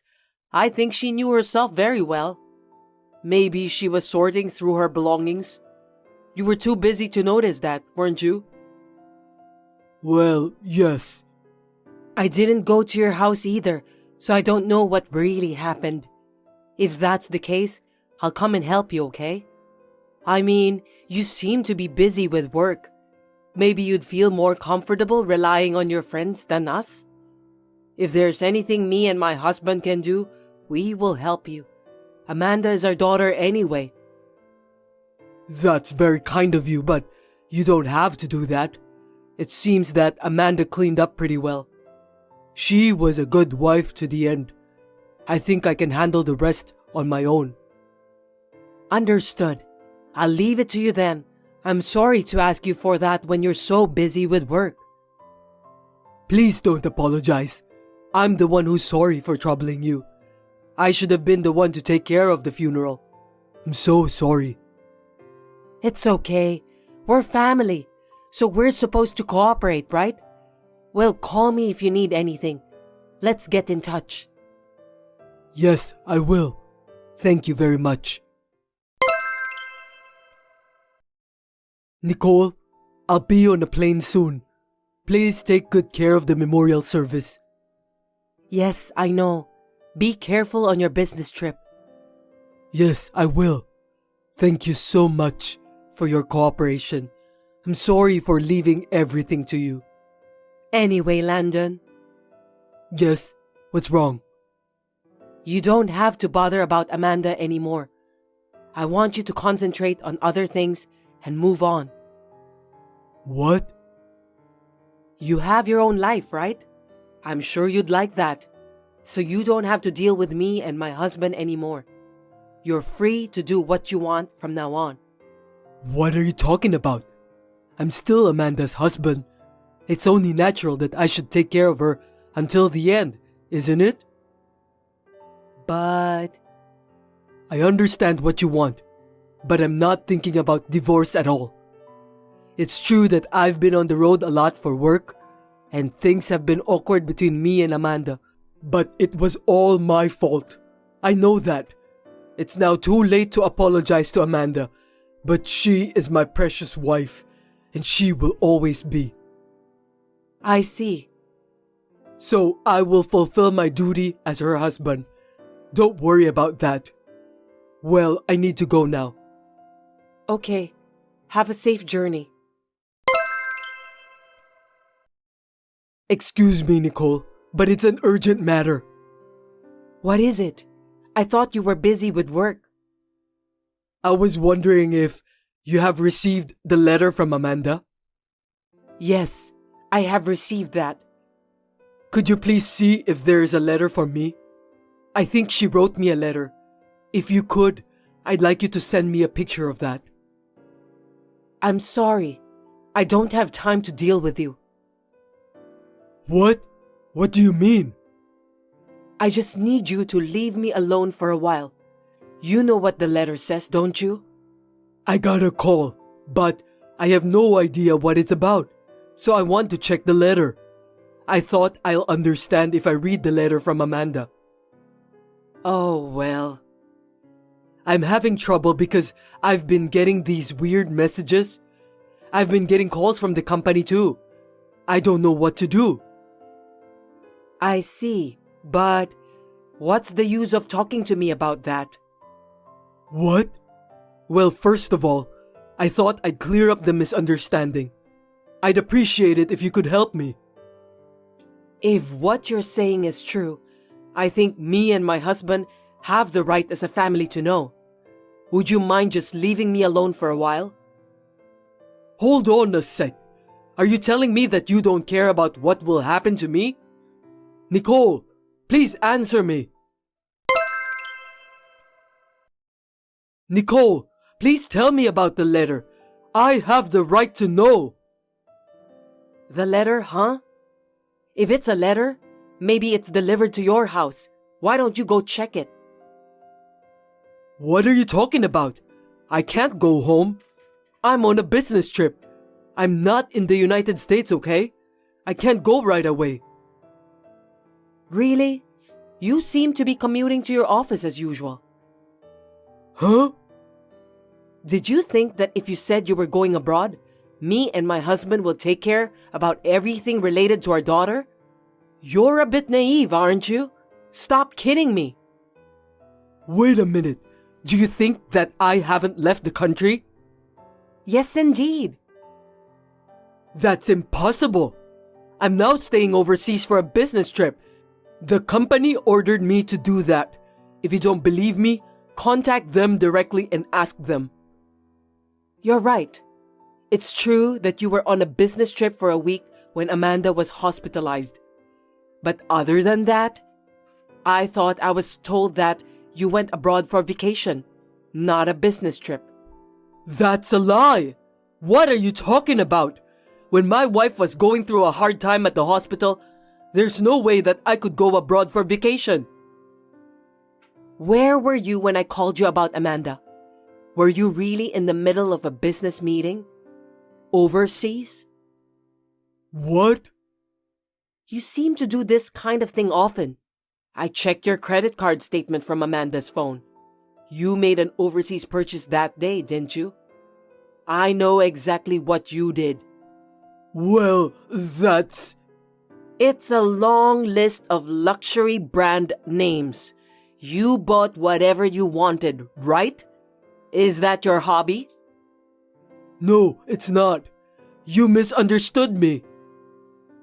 Speaker 3: I think she knew herself very well. Maybe she was sorting through her belongings. You were too busy to notice that, weren't you?
Speaker 4: Well, yes.
Speaker 3: I didn't go to your house either, so I don't know what really happened. If that's the case, I'll come and help you, okay? I mean, you seem to be busy with work. Maybe you'd feel more comfortable relying on your friends than us? If there's anything me and my husband can do, we will help you. Amanda is our daughter anyway.
Speaker 4: That's very kind of you, but you don't have to do that. It seems that Amanda cleaned up pretty well. She was a good wife to the end. I think I can handle the rest on my own.
Speaker 3: Understood. I'll leave it to you then. I'm sorry to ask you for that when you're so busy with work.
Speaker 4: Please don't apologize. I'm the one who's sorry for troubling you. I should have been the one to take care of the funeral. I'm so sorry.
Speaker 3: It's okay. We're family, so we're supposed to cooperate, right? Well, call me if you need anything. Let's get in touch.
Speaker 4: Yes, I will. Thank you very much. Nicole, I'll be on a plane soon. Please take good care of the memorial service.
Speaker 3: Yes, I know. Be careful on your business trip.
Speaker 4: Yes, I will. Thank you so much for your cooperation. I'm sorry for leaving everything to you.
Speaker 3: Anyway, Landon,
Speaker 4: Yes, what's wrong?
Speaker 3: you don't have to bother about Amanda anymore. I want you to concentrate on other things and move on.
Speaker 4: What?
Speaker 3: You have your own life, right? I'm sure you'd like that. So you don't have to deal with me and my husband anymore. You're free to do what you want from now on.
Speaker 4: What are you talking about? I'm still Amanda's husband. It's only natural that I should take care of her until the end, isn't it?
Speaker 3: But
Speaker 4: I understand what you want, but I'm not thinking about divorce at all. It's true that I've been on the road a lot for work, and things have been awkward between me and Amanda, but it was all my fault. I know that. It's now too late to apologize to Amanda, but she is my precious wife, and she will always be.
Speaker 3: I see.
Speaker 4: So I will fulfill my duty as her husband. Don't worry about that. Well, I need to go now.
Speaker 3: Okay. Have a safe journey.
Speaker 4: Excuse me, Nicole, but it's an urgent matter.
Speaker 3: What is it? I thought you were busy with work.
Speaker 4: I was wondering if you have received the letter from Amanda.
Speaker 3: Yes, I have received that.
Speaker 4: Could you please see if there is a letter for me? I think she wrote me a letter. If you could, I'd like you to send me a picture of that.
Speaker 3: I'm sorry. I don't have time to deal with you.
Speaker 4: What? What do you mean?
Speaker 3: I just need you to leave me alone for a while. You know what the letter says, don't you?
Speaker 4: I got a call, but I have no idea what it's about, so I want to check the letter. I thought I'll understand if I read the letter from Amanda.
Speaker 3: Oh, well.
Speaker 4: I'm having trouble because I've been getting these weird messages. I've been getting calls from the company too. I don't know what to do.
Speaker 3: I see, but what's the use of talking to me about that?
Speaker 4: What? Well, first of all, I thought I'd clear up the misunderstanding. I'd appreciate it if you could help me.
Speaker 3: If what you're saying is true, I think me and my husband have the right as a family to know. Would you mind just leaving me alone for a while?
Speaker 4: Hold on a sec. Are you telling me that you don't care about what will happen to me? Nicole, please answer me. Nicole, please tell me about the letter. I have the right to know.
Speaker 3: The letter, huh? If it's a letter, maybe it's delivered to your house. Why don't you go check it?
Speaker 4: What are you talking about? I can't go home. I'm on a business trip. I'm not in the United States, okay? I can't go right away.
Speaker 3: Really? You seem to be commuting to your office as usual.
Speaker 4: Huh?
Speaker 3: Did you think that if you said you were going abroad, me and my husband will take care about everything related to our daughter? You're a bit naive, aren't you? Stop kidding me.
Speaker 4: Wait a minute. Do you think that I haven't left the country?
Speaker 3: Yes, indeed.
Speaker 4: That's impossible. I'm now staying overseas for a business trip. The company ordered me to do that. If you don't believe me, contact them directly and ask them.
Speaker 3: You're right. It's true that you were on a business trip for a week when Amanda was hospitalized. But other than that, I thought I was told that you went abroad for vacation, not a business trip.
Speaker 4: That's a lie. What are you talking about? When my wife was going through a hard time at the hospital, there's no way that I could go abroad for vacation.
Speaker 3: Where were you when I called you about Amanda? Were you really in the middle of a business meeting? Overseas?
Speaker 4: What?
Speaker 3: You seem to do this kind of thing often. I checked your credit card statement from Amanda's phone. You made an overseas purchase that day, didn't you? I know exactly what you did.
Speaker 4: Well, that's...
Speaker 3: It's a long list of luxury brand names. You bought whatever you wanted, right? Is that your hobby?
Speaker 4: No, it's not. You misunderstood me.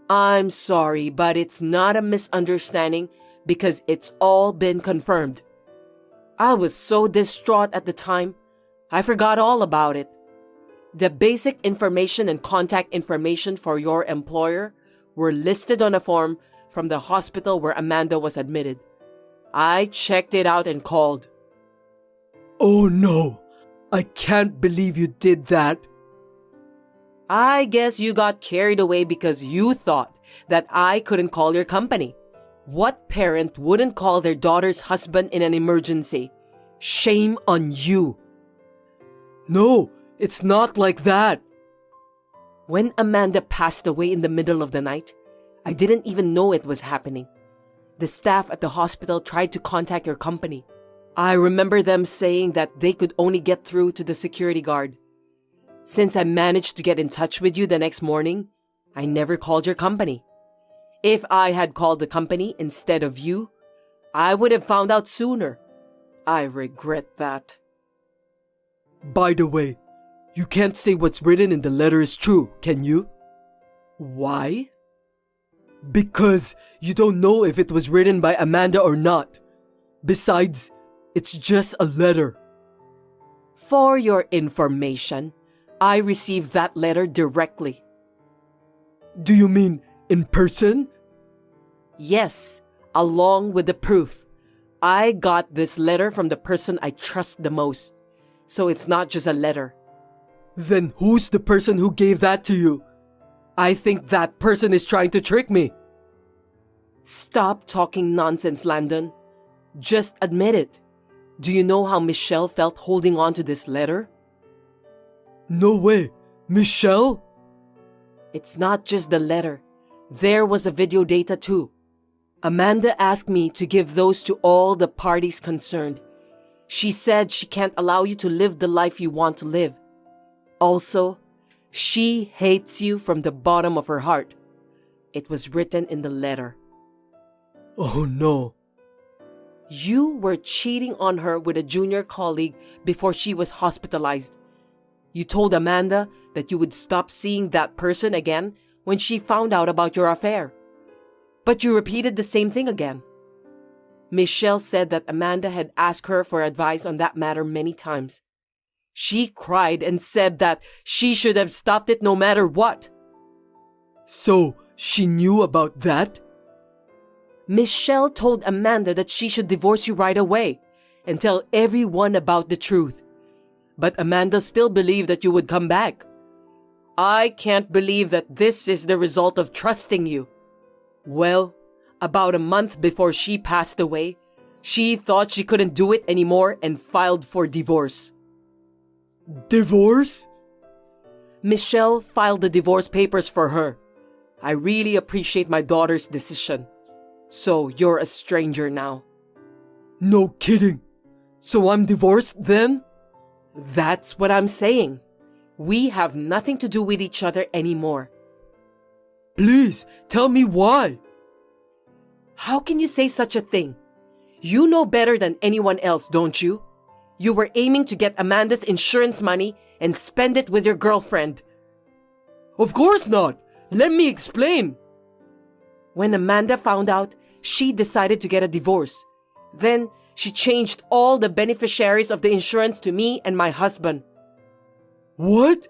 Speaker 3: I'm sorry, but it's not a misunderstanding because it's all been confirmed. I was so distraught at the time, I forgot all about it. The basic information and contact information for your employer were listed on a form from the hospital where Amanda was admitted. I checked it out and called.
Speaker 4: Oh no, I can't believe you did that.
Speaker 3: I guess you got carried away because you thought that I couldn't call your company. What parent wouldn't call their daughter's husband in an emergency? Shame on you.
Speaker 4: No, it's not like that.
Speaker 3: When Amanda passed away in the middle of the night, I didn't even know it was happening. The staff at the hospital tried to contact your company. I remember them saying that they could only get through to the security guard. Since I managed to get in touch with you the next morning, I never called your company. If I had called the company instead of you, I would have found out sooner. I regret that.
Speaker 4: By the way, you can't say what's written in the letter is true, can you?
Speaker 3: Why?
Speaker 4: Because you don't know if it was written by Amanda or not. Besides, it's just a letter.
Speaker 3: For your information, I received that letter directly.
Speaker 4: Do you mean in person?
Speaker 3: Yes, along with the proof. I got this letter from the person I trust the most. So it's not just a letter.
Speaker 4: Then who's the person who gave that to you? I think that person is trying to trick me.
Speaker 3: Stop talking nonsense, Landon. Just admit it. Do you know how Michelle felt holding on to this letter?
Speaker 4: No way. Michelle?
Speaker 3: It's not just the letter. There was a video data too. Amanda asked me to give those to all the parties concerned. She said she can't allow you to live the life you want to live. Also, she hates you from the bottom of her heart. It was written in the letter.
Speaker 4: Oh no.
Speaker 3: You were cheating on her with a junior colleague before she was hospitalized. You told Amanda that you would stop seeing that person again when she found out about your affair. But you repeated the same thing again. Michelle said that Amanda had asked her for advice on that matter many times. She cried and said that she should have stopped it no matter what.
Speaker 4: So, she knew about that?
Speaker 3: Michelle told Amanda that she should divorce you right away and tell everyone about the truth. But Amanda still believed that you would come back. I can't believe that this is the result of trusting you. Well, about a month before she passed away, she thought she couldn't do it anymore and filed for divorce.
Speaker 4: Divorce?
Speaker 3: Michelle filed the divorce papers for her. I really appreciate my daughter's decision. So you're a stranger now.
Speaker 4: No kidding. So I'm divorced then?
Speaker 3: That's what I'm saying. We have nothing to do with each other anymore.
Speaker 4: Please, tell me why.
Speaker 3: How can you say such a thing? You know better than anyone else, don't you? You were aiming to get Amanda's insurance money and spend it with your girlfriend.
Speaker 4: Of course not. Let me explain.
Speaker 3: When Amanda found out, she decided to get a divorce. Then she changed all the beneficiaries of the insurance to me and my husband.
Speaker 4: What?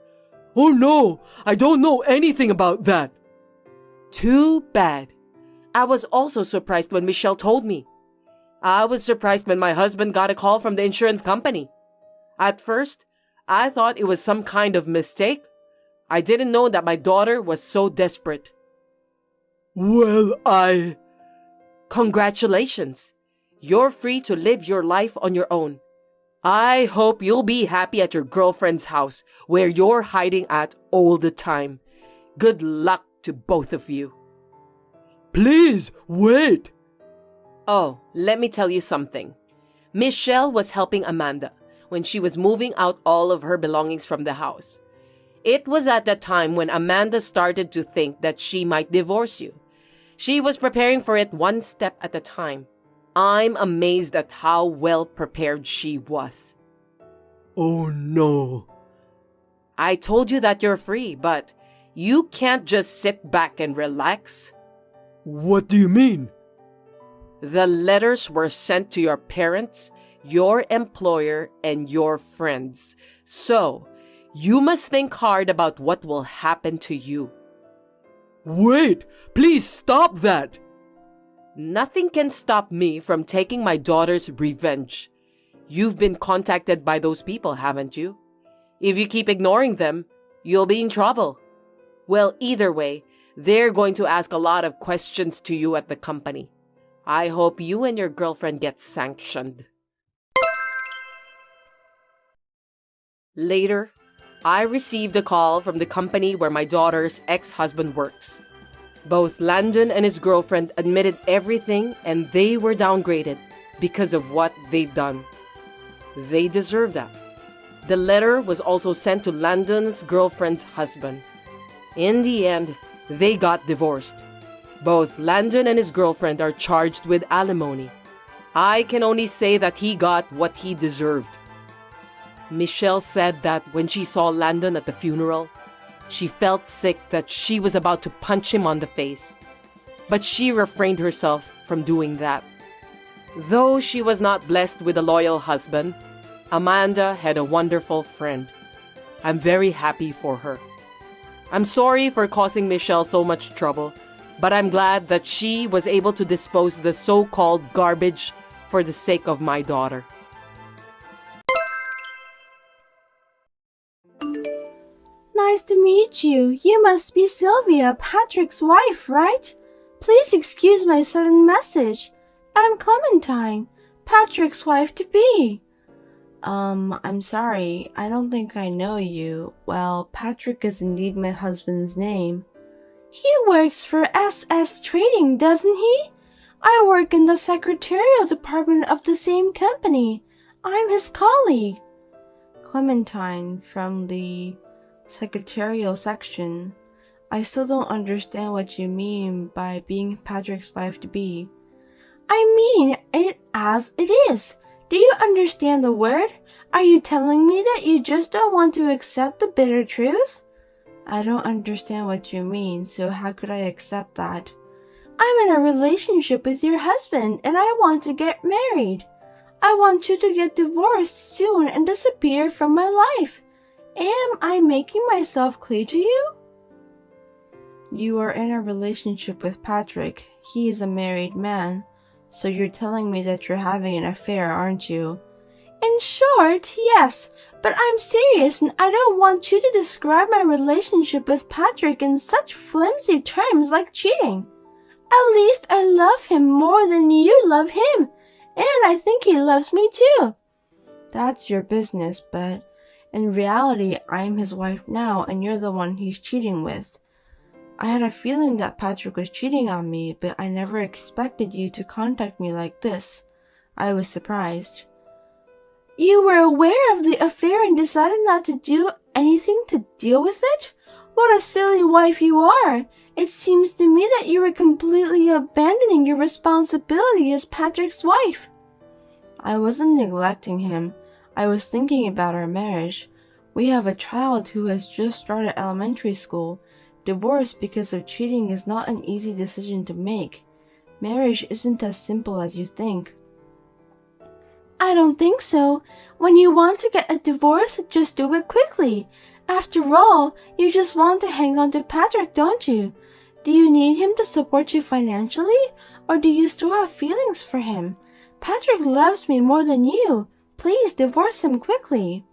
Speaker 4: Oh no, I don't know anything about that.
Speaker 3: Too bad. I was also surprised when Michelle told me. I was surprised when my husband got a call from the insurance company. At first, I thought it was some kind of mistake. I didn't know that my daughter was so desperate.
Speaker 4: Well,
Speaker 3: Congratulations. You're free to live your life on your own. I hope you'll be happy at your girlfriend's house where you're hiding at all the time. Good luck to both of you.
Speaker 4: Please, wait!
Speaker 3: Oh, let me tell you something. Michelle was helping Amanda when she was moving out all of her belongings from the house. It was at that time when Amanda started to think that she might divorce you. She was preparing for it one step at a time. I'm amazed at how well prepared she was.
Speaker 4: Oh no.
Speaker 3: I told you that you're free, but you can't just sit back and relax.
Speaker 4: What do you mean?
Speaker 3: The letters were sent to your parents, your employer, and your friends. So, you must think hard about what will happen to you.
Speaker 4: Wait! Please stop that!
Speaker 3: Nothing can stop me from taking my daughter's revenge. You've been contacted by those people, haven't you? If you keep ignoring them, you'll be in trouble. Well, either way, they're going to ask a lot of questions to you at the company. I hope you and your girlfriend get sanctioned. Later, I received a call from the company where my daughter's ex-husband works. Both Landon and his girlfriend admitted everything, and they were downgraded because of what they've done. They deserve that. The letter was also sent to Landon's girlfriend's husband. In the end, they got divorced. Both Landon and his girlfriend are charged with alimony. I can only say that he got what he deserved. Michelle said that when she saw Landon at the funeral, she felt sick that she was about to punch him on the face. But she refrained herself from doing that. Though she was not blessed with a loyal husband, Amanda had a wonderful friend. I'm very happy for her. I'm sorry for causing Michelle so much trouble, but I'm glad that she was able to dispose the so-called garbage for the sake of my daughter.
Speaker 5: Nice to meet you. You must be Sylvia, Patrick's wife, right? Please excuse my sudden message. I'm Clementine, Patrick's wife-to-be. I'm sorry. I don't think I know you. Well, Patrick is indeed my husband's name. He works for SS Trading, doesn't he? I work in the secretarial department of the same company. I'm his colleague. Clementine from the secretarial section. I still don't understand what you mean by being Patrick's wife-to-be. I mean it as it is. Do you understand the word? Are you telling me that you just don't want to accept the bitter truth? I don't understand what you mean, so how could I accept that? I'm in a relationship with your husband and I want to get married. I want you to get divorced soon and disappear from my life. Am I making myself clear to you? You are in a relationship with Patrick. He is a married man. So you're telling me that you're having an affair, aren't you? In short, yes. But I'm serious and I don't want you to describe my relationship with Patrick in such flimsy terms like cheating. At least I love him more than you love him. And I think he loves me too. That's your business, but in reality, I'm his wife now and you're the one he's cheating with. I had a feeling that Patrick was cheating on me, but I never expected you to contact me like this. I was surprised. You were aware of the affair and decided not to do anything to deal with it? What a silly wife you are! It seems to me that you were completely abandoning your responsibility as Patrick's wife. I wasn't neglecting him. I was thinking about our marriage. We have a child who has just started elementary school. Divorce because of cheating is not an easy decision to make. Marriage isn't as simple as you think. I don't think so. When you want to get a divorce, just do it quickly. After all, you just want to hang on to Patrick, don't you? Do you need him to support you financially? Or do you still have feelings for him? Patrick loves me more than you. Please divorce him quickly.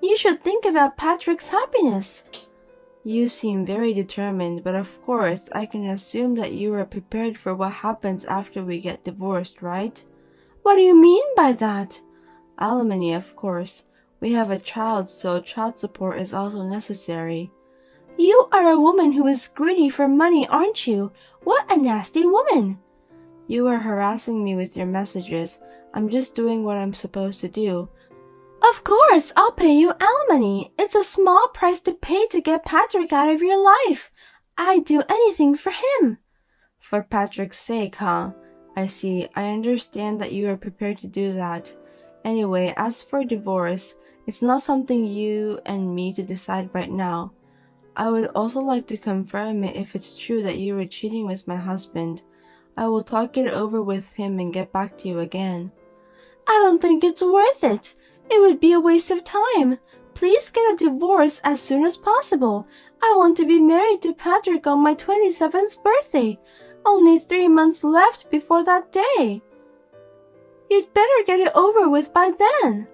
Speaker 5: You should think about Patrick's happiness. You seem very determined, but of course, I can assume that you are prepared for what happens after we get divorced, right? What do you mean by that? Alimony, of course. We have a child, so child support is also necessary. You are a woman who is greedy for money, aren't you? What a nasty woman! You are harassing me with your messages. I'm just doing what I'm supposed to do. Of course, I'll pay you alimony. It's a small price to pay to get Patrick out of your life. I'd do anything for him. For Patrick's sake, huh? I see. I understand that you are prepared to do that. Anyway, as for divorce, it's not something you and me to decide right now. I would also like to confirm it if it's true that you were cheating with my husband. I will talk it over with him and get back to you again. I don't think it's worth it. It would be a waste of time. Please get a divorce as soon as possible. I want to be married to Patrick on my 27th birthday. Only 3 months left before that day. You'd better get it over with by then.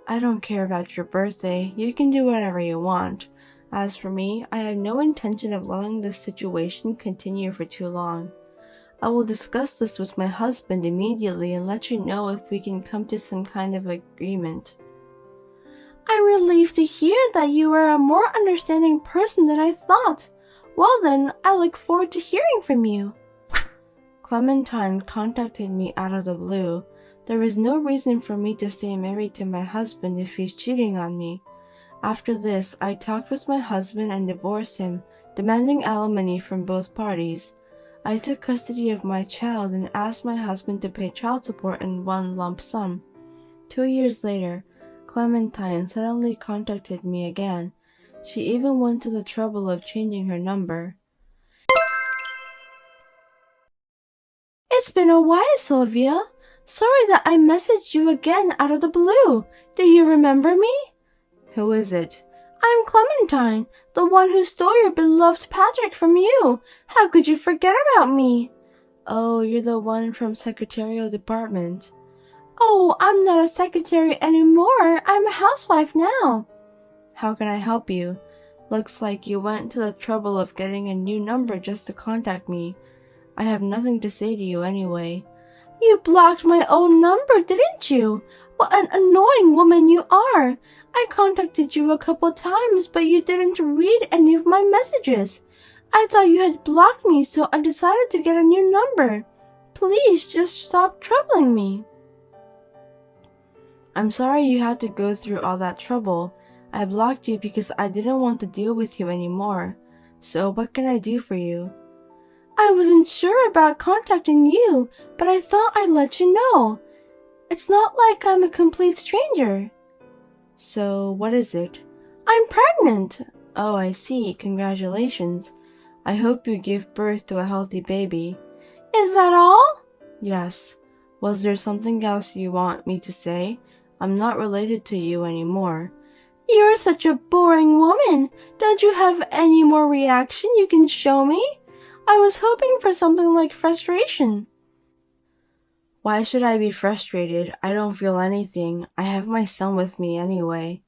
Speaker 5: I don't care about your birthday. You can do whatever you want. As for me, I have no intention of letting this situation continue for too long. I will discuss this with my husband immediately and let you know if we can come to some kind of agreement. I'm relieved to hear that you are a more understanding person than I thought. Well then, I look forward to hearing from you. Clementine contacted me out of the blue. There is no reason for me to stay married to my husband if he's cheating on me. After this, I talked with my husband and divorced him, demanding alimony from both parties. I took custody of my child and asked my husband to pay child support in one lump sum. 2 years later, Clementine suddenly contacted me again. She even went to the trouble of changing her number. It's been a while, Sylvia. Sorry that I messaged you again out of the blue. Do you remember me? Who is it? I'm Clementine, the one who stole your beloved Patrick from you. How could you forget about me? Oh, you're the one from Secretarial Department. Oh, I'm not a secretary anymore. I'm a housewife now. How can I help you? Looks like you went to the trouble of getting a new number just to contact me. I have nothing to say to you anyway. You blocked my own number, didn't you? What an annoying woman you are. I contacted you a couple times, but you didn't read any of my messages. I thought you had blocked me, so I decided to get a new number. Please just stop troubling me. I'm sorry you had to go through all that trouble. I blocked you because I didn't want to deal with you anymore. So what can I do for you? I wasn't sure about contacting you, but I thought I'd let you know. It's not like I'm a complete stranger. So, what is it? I'm pregnant. Oh, I see. Congratulations. I hope you give birth to a healthy baby. Is that all? Yes. Was there something else you want me to say? I'm not related to you anymore. You're such a boring woman. Don't you have any more reaction you can show me? I was hoping for something like frustration. Why should I be frustrated? I don't feel anything. I have my son with me anyway.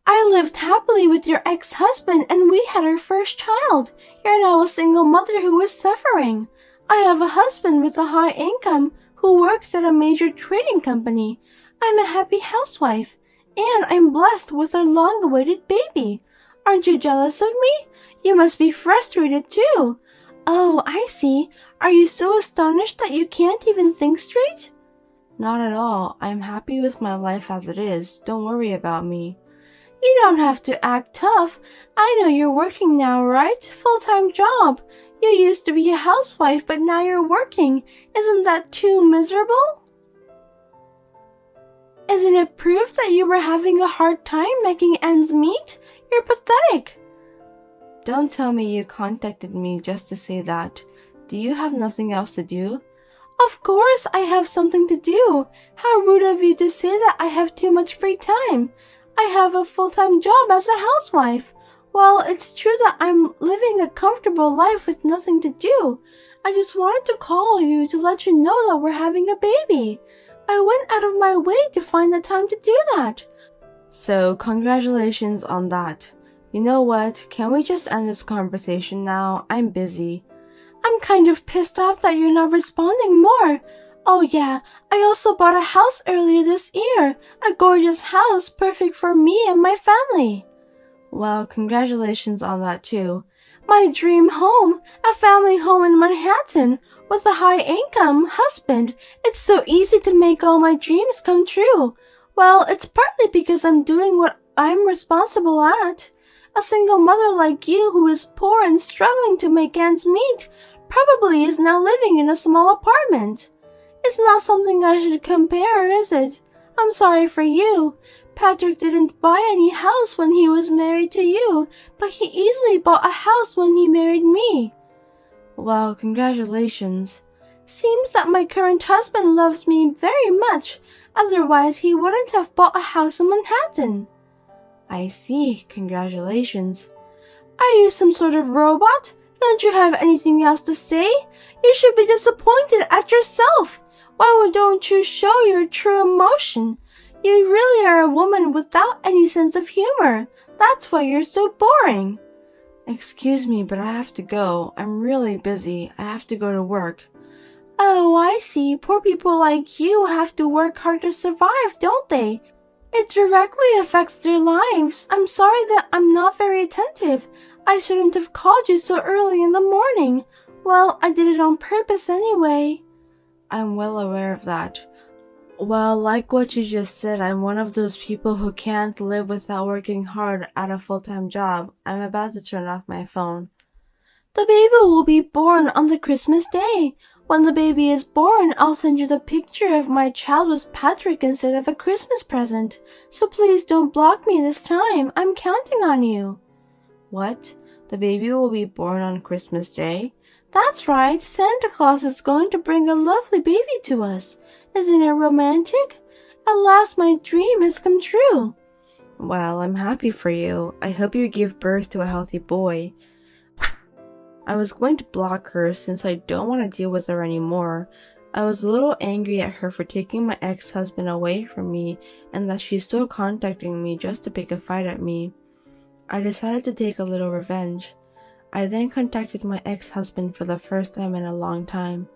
Speaker 5: I lived happily with your ex-husband and we had our first child. You're now a single mother who is suffering. I have a husband with a high income who works at a major trading company. I'm a happy housewife, and I'm blessed with a long-awaited baby. Aren't you jealous of me? You must be frustrated too. Oh, I see. Are you so astonished that you can't even think straight? Not at all. I'm happy with my life as it is. Don't worry about me. You don't have to act tough. I know you're working now, right? Full-time job. You used to be a housewife, but now you're working. Isn't that too miserable? Isn't it proof that you were having a hard time making ends meet? You're pathetic. Don't tell me you contacted me just to say that. Do you have nothing else to do? Of course I have something to do. How rude of you to say that I have too much free time. I have a full-time job as a housewife. Well, it's true that I'm living a comfortable life with nothing to do. I just wanted to call you to let you know that we're having a baby. I went out of my way to find the time to do that. So, congratulations on that. You know what? Can we just end this conversation now? I'm busy. I'm kind of pissed off that you're not responding more. Oh yeah, I also bought a house earlier this year. A gorgeous house, perfect for me and my family. Well, congratulations on that too. My dream home, a family home in Manhattan, with a high-income husband. It's so easy to make all my dreams come true. Well, it's partly because I'm doing what I'm responsible at. A single mother like you who is poor and struggling to make ends meet probably is now living in a small apartment. It's not something I should compare, is it? I'm sorry for you. Patrick didn't buy any house when he was married to you, but he easily bought a house when he married me. Well, congratulations. Seems that my current husband loves me very much, otherwise he wouldn't have bought a house in Manhattan. I see, congratulations. Are you some sort of robot? Don't you have anything else to say? You should be disappointed at yourself. Why don't you show your true emotion? You really are a woman without any sense of humor. That's why you're so boring. Excuse me, but I have to go. I'm really busy. I have to go to work. Oh, I see. Poor people like you have to work hard to survive, don't they? It directly affects their lives. I'm sorry that I'm not very attentive. I shouldn't have called you so early in the morning. Well, I did it on purpose anyway. I'm well aware of that. Well, like what you just said, I'm one of those people who can't live without working hard at a full-time job. I'm about to turn off my phone. The baby will be born on the Christmas day. When the baby is born, I'll send you the picture of my child with Patrick instead of a Christmas present. So please don't block me this time. I'm counting on you. What? The baby will be born on Christmas Day? That's right. Santa Claus is going to bring a lovely baby to us. Isn't it romantic? At last my dream has come true. Well, I'm happy for you. I hope you give birth to a healthy boy. I was going to block her since I don't want to deal with her anymore. I was a little angry at her for taking my ex-husband away from me and that she's still contacting me just to pick a fight at me. I decided to take a little revenge. I then contacted my ex-husband for the first time in a long time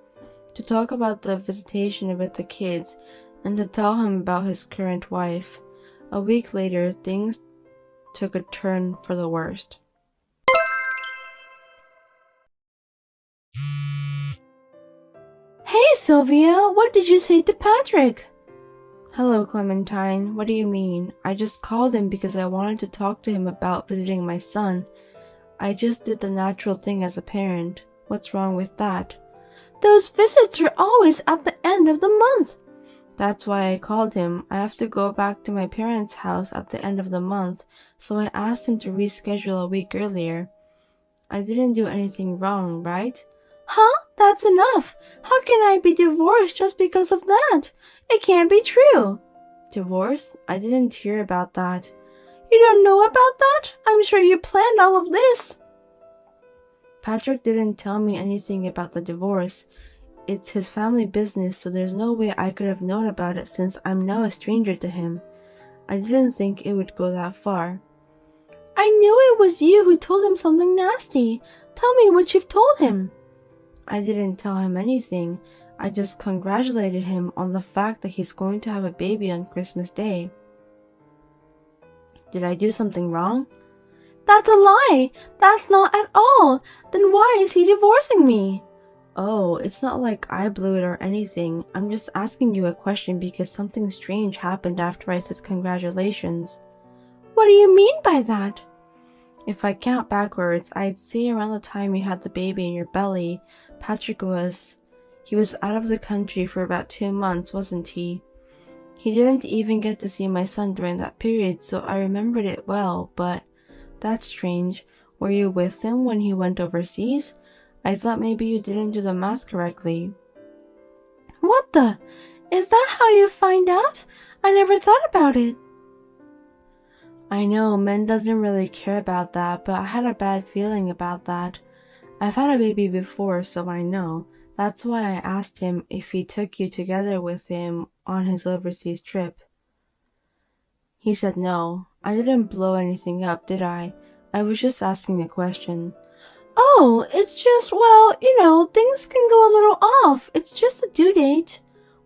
Speaker 5: to talk about the visitation with the kids and to tell him about his current wife. A week later, things took a turn for the worst. Hey Sylvia, what did you say to Patrick? Hello Clementine, what do you mean? I just called him because I wanted to talk to him about visiting my son. I just did the natural thing as a parent. What's wrong with that? Those visits are always at the end of the month. That's why I called him. I have to go back to my parents' house at the end of the month, so I asked him to reschedule a week earlier. I didn't do anything wrong, right? Huh? That's enough. How can I be divorced just because of that? It can't be true. Divorce? I didn't hear about that. You don't know about that? I'm sure you planned all of this. Patrick didn't tell me anything about the divorce. It's his family business, so there's no way I could have known about it since I'm now a stranger to him. I didn't think it would go that far. I knew it was you who told him something nasty. Tell me what you've told him. I didn't tell him anything. I just congratulated him on the fact that he's going to have a baby on Christmas Day. Did I do something wrong? That's a lie! That's not at all! Then why is he divorcing me? Oh, it's not like I blew it or anything. I'm just asking you a question because something strange happened after I said congratulations. What do you mean by that? If I count backwards, I'd say around the time you had the baby in your belly, Patrick was out of the country for about 2 months, wasn't he? He didn't even get to see my son during that period, so I remembered it well, but that's strange. Were you with him when he went overseas? I thought maybe you didn't do the math correctly. What the? Is that how you find out? I never thought about it. I know, men doesn't really care about that, but I had a bad feeling about that. I've had a baby before, so I know. That's why I asked him if he took you together with him on his overseas trip. He said no. I didn't blow anything up, did I? I was just asking a question. Oh, it's just, well, things can go a little off. It's just a due date.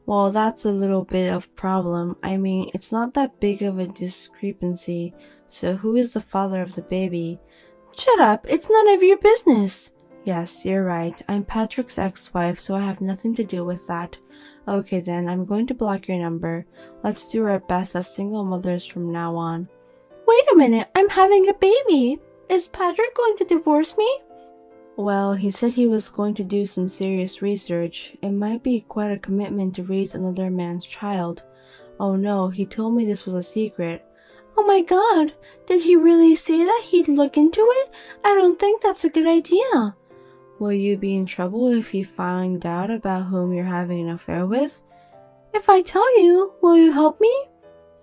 Speaker 5: Well, that's a little bit of problem. I mean, it's not that big of a discrepancy. So who is the father of the baby? Shut up, it's none of your business. Yes, you're right. I'm Patrick's ex-wife, so I have nothing to do with that. Okay then, I'm going to block your number. Let's do our best as single mothers from now on. Wait a minute, I'm having a baby. Is Patrick going to divorce me? Well, he said he was going to do some serious research. It might be quite a commitment to raise another man's child. Oh no, he told me this was a secret. Oh my god, did he really say that he'd look into it? I don't think that's a good idea. Will you be in trouble if you find out about whom you're having an affair with? If I tell you, will you help me?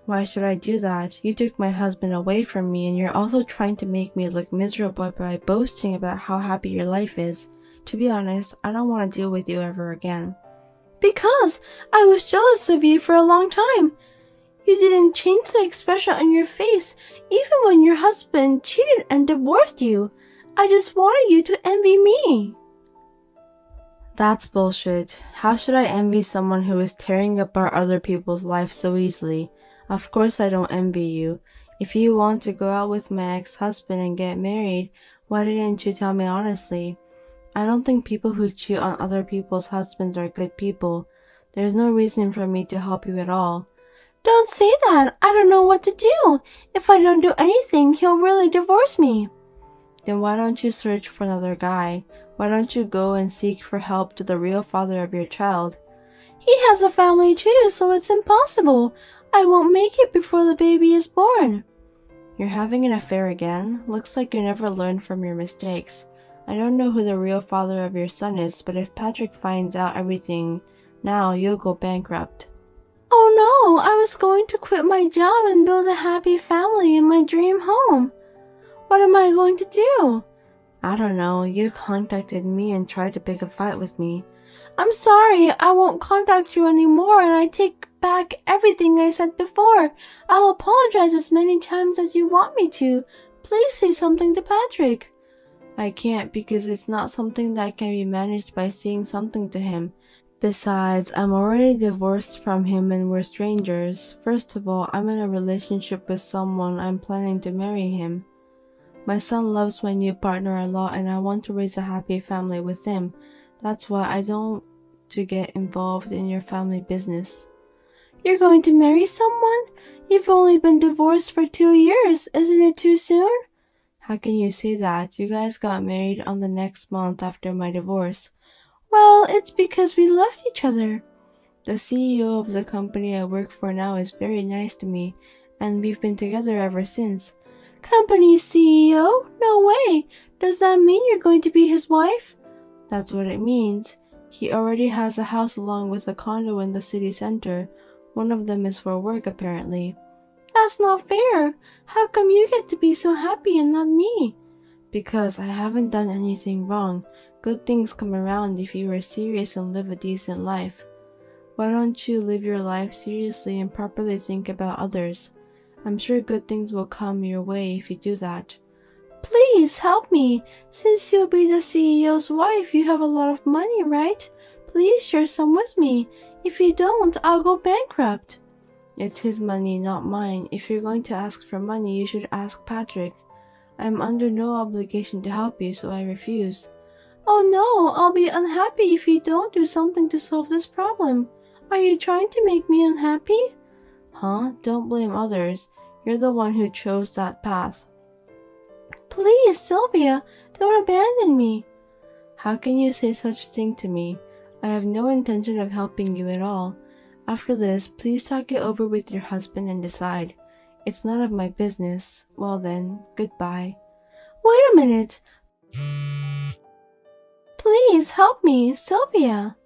Speaker 5: Why should I do that? You took my husband away from me and you're also trying to make me look miserable by boasting about how happy your life is. To be honest, I don't want to deal with you ever again. Because I was jealous of you for a long time. You didn't change the expression on your face even when your husband cheated and divorced you. I just wanted you to envy me. That's bullshit. How should I envy someone who is tearing apart other people's lives so easily? Of course I don't envy you. If you want to go out with my ex-husband and get married, why didn't you tell me honestly? I don't think people who cheat on other people's husbands are good people. There's no reason for me to help you at all. Don't say that. I don't know what to do. If I don't do anything, he'll really divorce me. Then why don't you search for another guy? Why don't you go and seek for help to the real father of your child? He has a family too, so it's impossible. I won't make it before the baby is born. You're having an affair again? Looks like you never learned from your mistakes. I don't know who the real father of your son is, but if Patrick finds out everything now, you'll go bankrupt. Oh no, I was going to quit my job and build a happy family in my dream home. What am I going to do? I don't know, you contacted me and tried to pick a fight with me. I'm sorry, I won't contact you anymore and I take back everything I said before. I'll apologize as many times as you want me to. Please say something to Patrick. I can't because it's not something that can be managed by saying something to him. Besides, I'm already divorced from him and we're strangers. First of all, I'm in a relationship with someone I'm planning to marry him. My son loves my new partner a lot and I want to raise a happy family with him. That's why I don't to get involved in your family business. You're going to marry someone? You've only been divorced for 2 years. Isn't it too soon? How can you say that? You guys got married on the next month after my divorce. Well, it's because we loved each other. The CEO of the company I work for now is very nice to me, and we've been together ever since. Company CEO? No way! Does that mean you're going to be his wife? That's what it means. He already has a house along with a condo in the city center. One of them is for work, apparently. That's not fair. How come you get to be so happy and not me? Because I haven't done anything wrong. Good things come around if you are serious and live a decent life. Why don't you live your life seriously and properly think about others? I'm sure good things will come your way if you do that. Please help me. Since you'll be the CEO's wife, you have a lot of money, right? Please share some with me. If you don't, I'll go bankrupt. It's his money, not mine. If you're going to ask for money, you should ask Patrick. I'm under no obligation to help you, so I refuse. Oh no, I'll be unhappy if you don't do something to solve this problem. Are you trying to make me unhappy? Huh? Don't blame others. You're the one who chose that path. Please, Sylvia, don't abandon me. How can you say such thing to me? I have no intention of helping you at all. After this, please talk it over with your husband and decide. It's none of my business. Well then, goodbye. Wait a minute. Please help me, Sylvia.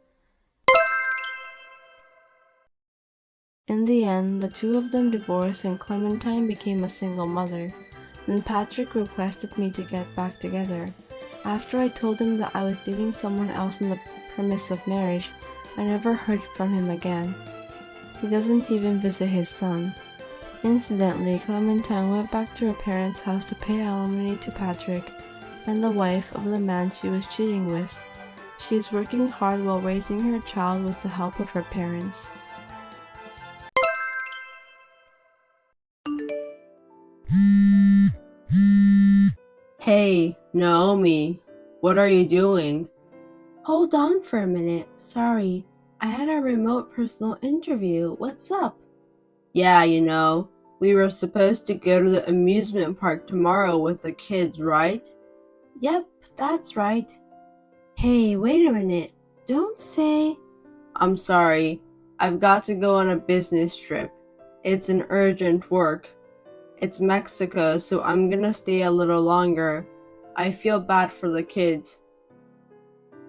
Speaker 5: In the end, the two of them divorced and Clementine became a single mother. Then Patrick requested me to get back together. After I told him that I was dating someone else on the premise of marriage, I never heard from him again. He doesn't even visit his son. Incidentally, Clementine went back to her parents' house to pay alimony to Patrick and the wife of the man she was cheating with. She's working hard while raising her child with the help of her parents.
Speaker 6: Hey, Naomi, what are you doing?
Speaker 5: Hold on for a minute. Sorry, I had a remote personal interview. What's up?
Speaker 6: Yeah, we were supposed to go to the amusement park tomorrow with the kids, right?
Speaker 5: Yep, that's right. Hey, wait a minute. Don't say...
Speaker 6: I'm sorry, I've got to go on a business trip. It's an urgent work. It's Mexico, so I'm gonna stay a little longer. I feel bad for the kids.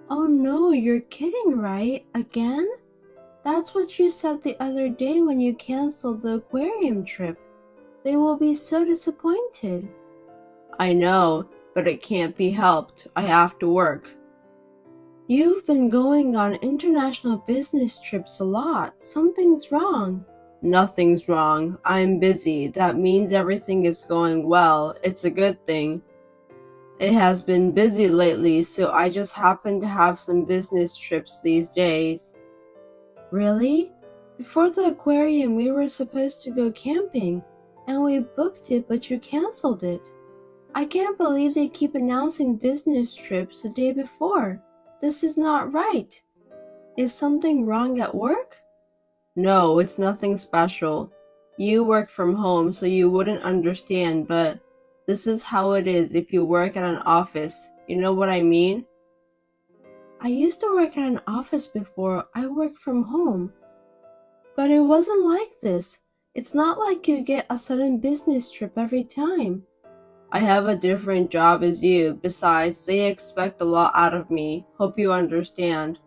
Speaker 5: Oh no, you're kidding, right? Again? That's what you said the other day when you canceled the aquarium trip. They will be so disappointed.
Speaker 6: I know, but it can't be helped. I have to work.
Speaker 5: You've been going on international business trips a lot. Something's wrong.
Speaker 6: Nothing's wrong. I'm busy. That means everything is going well. It's a good thing. It has been busy lately, so I just happen to have some business trips these days.
Speaker 5: Really? Before the aquarium, we were supposed to go camping, and we booked it, but you canceled it. I can't believe they keep announcing business trips the day before. This is not right. Is something wrong at work?
Speaker 6: No, it's nothing special. You work from home, so you wouldn't understand, but this is how it is if you work at an office. You know what I mean?
Speaker 5: I used to work at an office before I worked from home. But it wasn't like this. It's not like you get a sudden business trip every time.
Speaker 6: I have a different job as you. Besides, they expect a lot out of me. Hope you understand.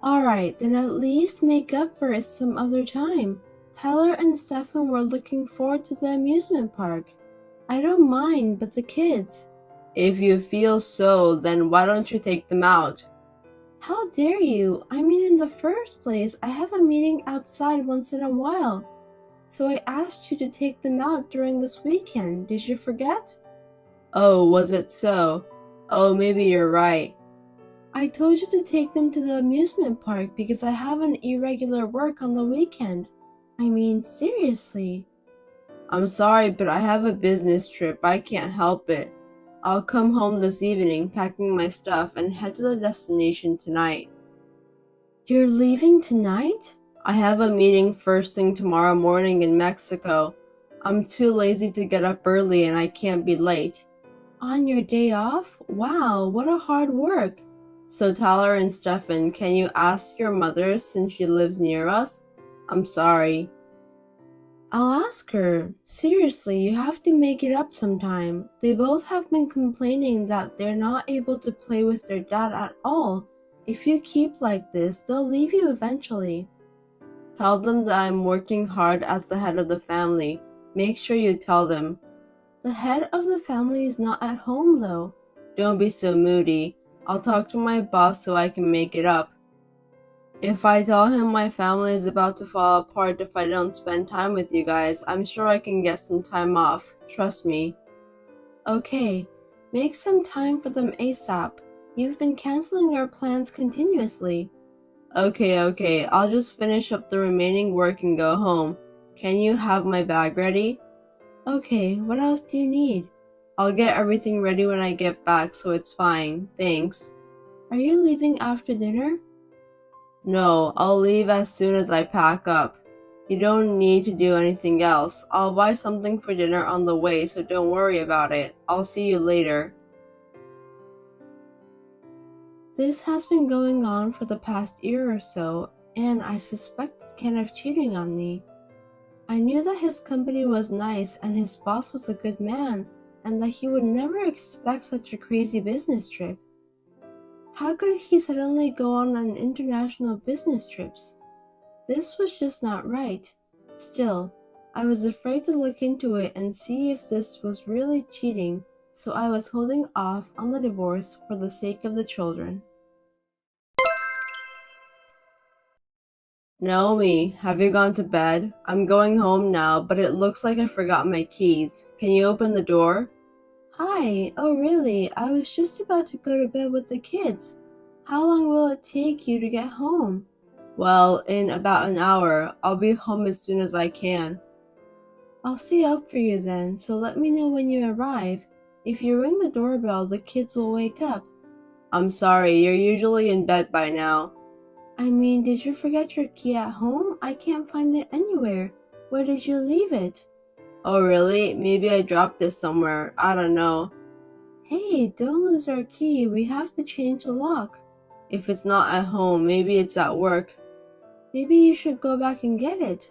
Speaker 5: Alright, then at least make up for it some other time. Tyler and Stefan were looking forward to the amusement park. I don't mind, but the kids.
Speaker 6: If you feel so, then why don't you take them out?
Speaker 5: How dare you? I mean, in the first place, I have a meeting outside once in a while. So I asked you to take them out during this weekend. Did you forget?
Speaker 6: Oh, was it so? Oh, maybe you're right.
Speaker 5: I told you to take them to the amusement park because I have an irregular work on the weekend. I mean, seriously.
Speaker 6: I'm sorry, but I have a business trip. I can't help it. I'll come home this evening, packing my stuff, and head to the destination tonight.
Speaker 5: You're leaving tonight?
Speaker 6: I have a meeting first thing tomorrow morning in Mexico. I'm too lazy to get up early and I can't be late.
Speaker 5: On your day off? Wow, what a hard work.
Speaker 6: So Tyler and Stefan, can you ask your mother since she lives near us? I'm sorry.
Speaker 5: I'll ask her. Seriously, you have to make it up sometime. They both have been complaining that they're not able to play with their dad at all. If you keep like this, they'll leave you eventually.
Speaker 6: Tell them that I'm working hard as the head of the family. Make sure you tell them.
Speaker 5: The head of the family is not at home though.
Speaker 6: Don't be so moody. I'll talk to my boss so I can make it up. If I tell him my family is about to fall apart if I don't spend time with you guys, I'm sure I can get some time off. Trust me.
Speaker 5: Okay, make some time for them ASAP. You've been canceling our plans continuously.
Speaker 6: Okay, I'll just finish up the remaining work and go home. Can you have my bag ready?
Speaker 5: Okay, what else do you need?
Speaker 6: I'll get everything ready when I get back, so it's fine. Thanks.
Speaker 5: Are you leaving after dinner?
Speaker 6: No, I'll leave as soon as I pack up. You don't need to do anything else. I'll buy something for dinner on the way, so don't worry about it. I'll see you later.
Speaker 5: This has been going on for the past year or so, and I suspected Ken of cheating on me. I knew that his company was nice and his boss was a good man, and that he would never expect such a crazy business trip. How could he suddenly go on international business trips? This was just not right. Still, I was afraid to look into it and see if this was really cheating, so I was holding off on the divorce for the sake of the children.
Speaker 6: Naomi, have you gone to bed? I'm going home now, but it looks like I forgot my keys. Can you open the door? Hi, oh really? I was just about to go to bed with the kids. How long will it take you to get home? Well, in about an hour. I'll be home as soon as I can. I'll stay up for you then, so let me know when you arrive. If you ring the doorbell, the kids will wake up. I'm sorry, you're usually in bed by now. I mean, did you forget your key at home? I can't find it anywhere. Where did you leave it? Oh really? Maybe I dropped it somewhere. I don't know. Hey, don't lose our key. We have to change the lock. If it's not at home, maybe it's at work. Maybe you should go back and get it.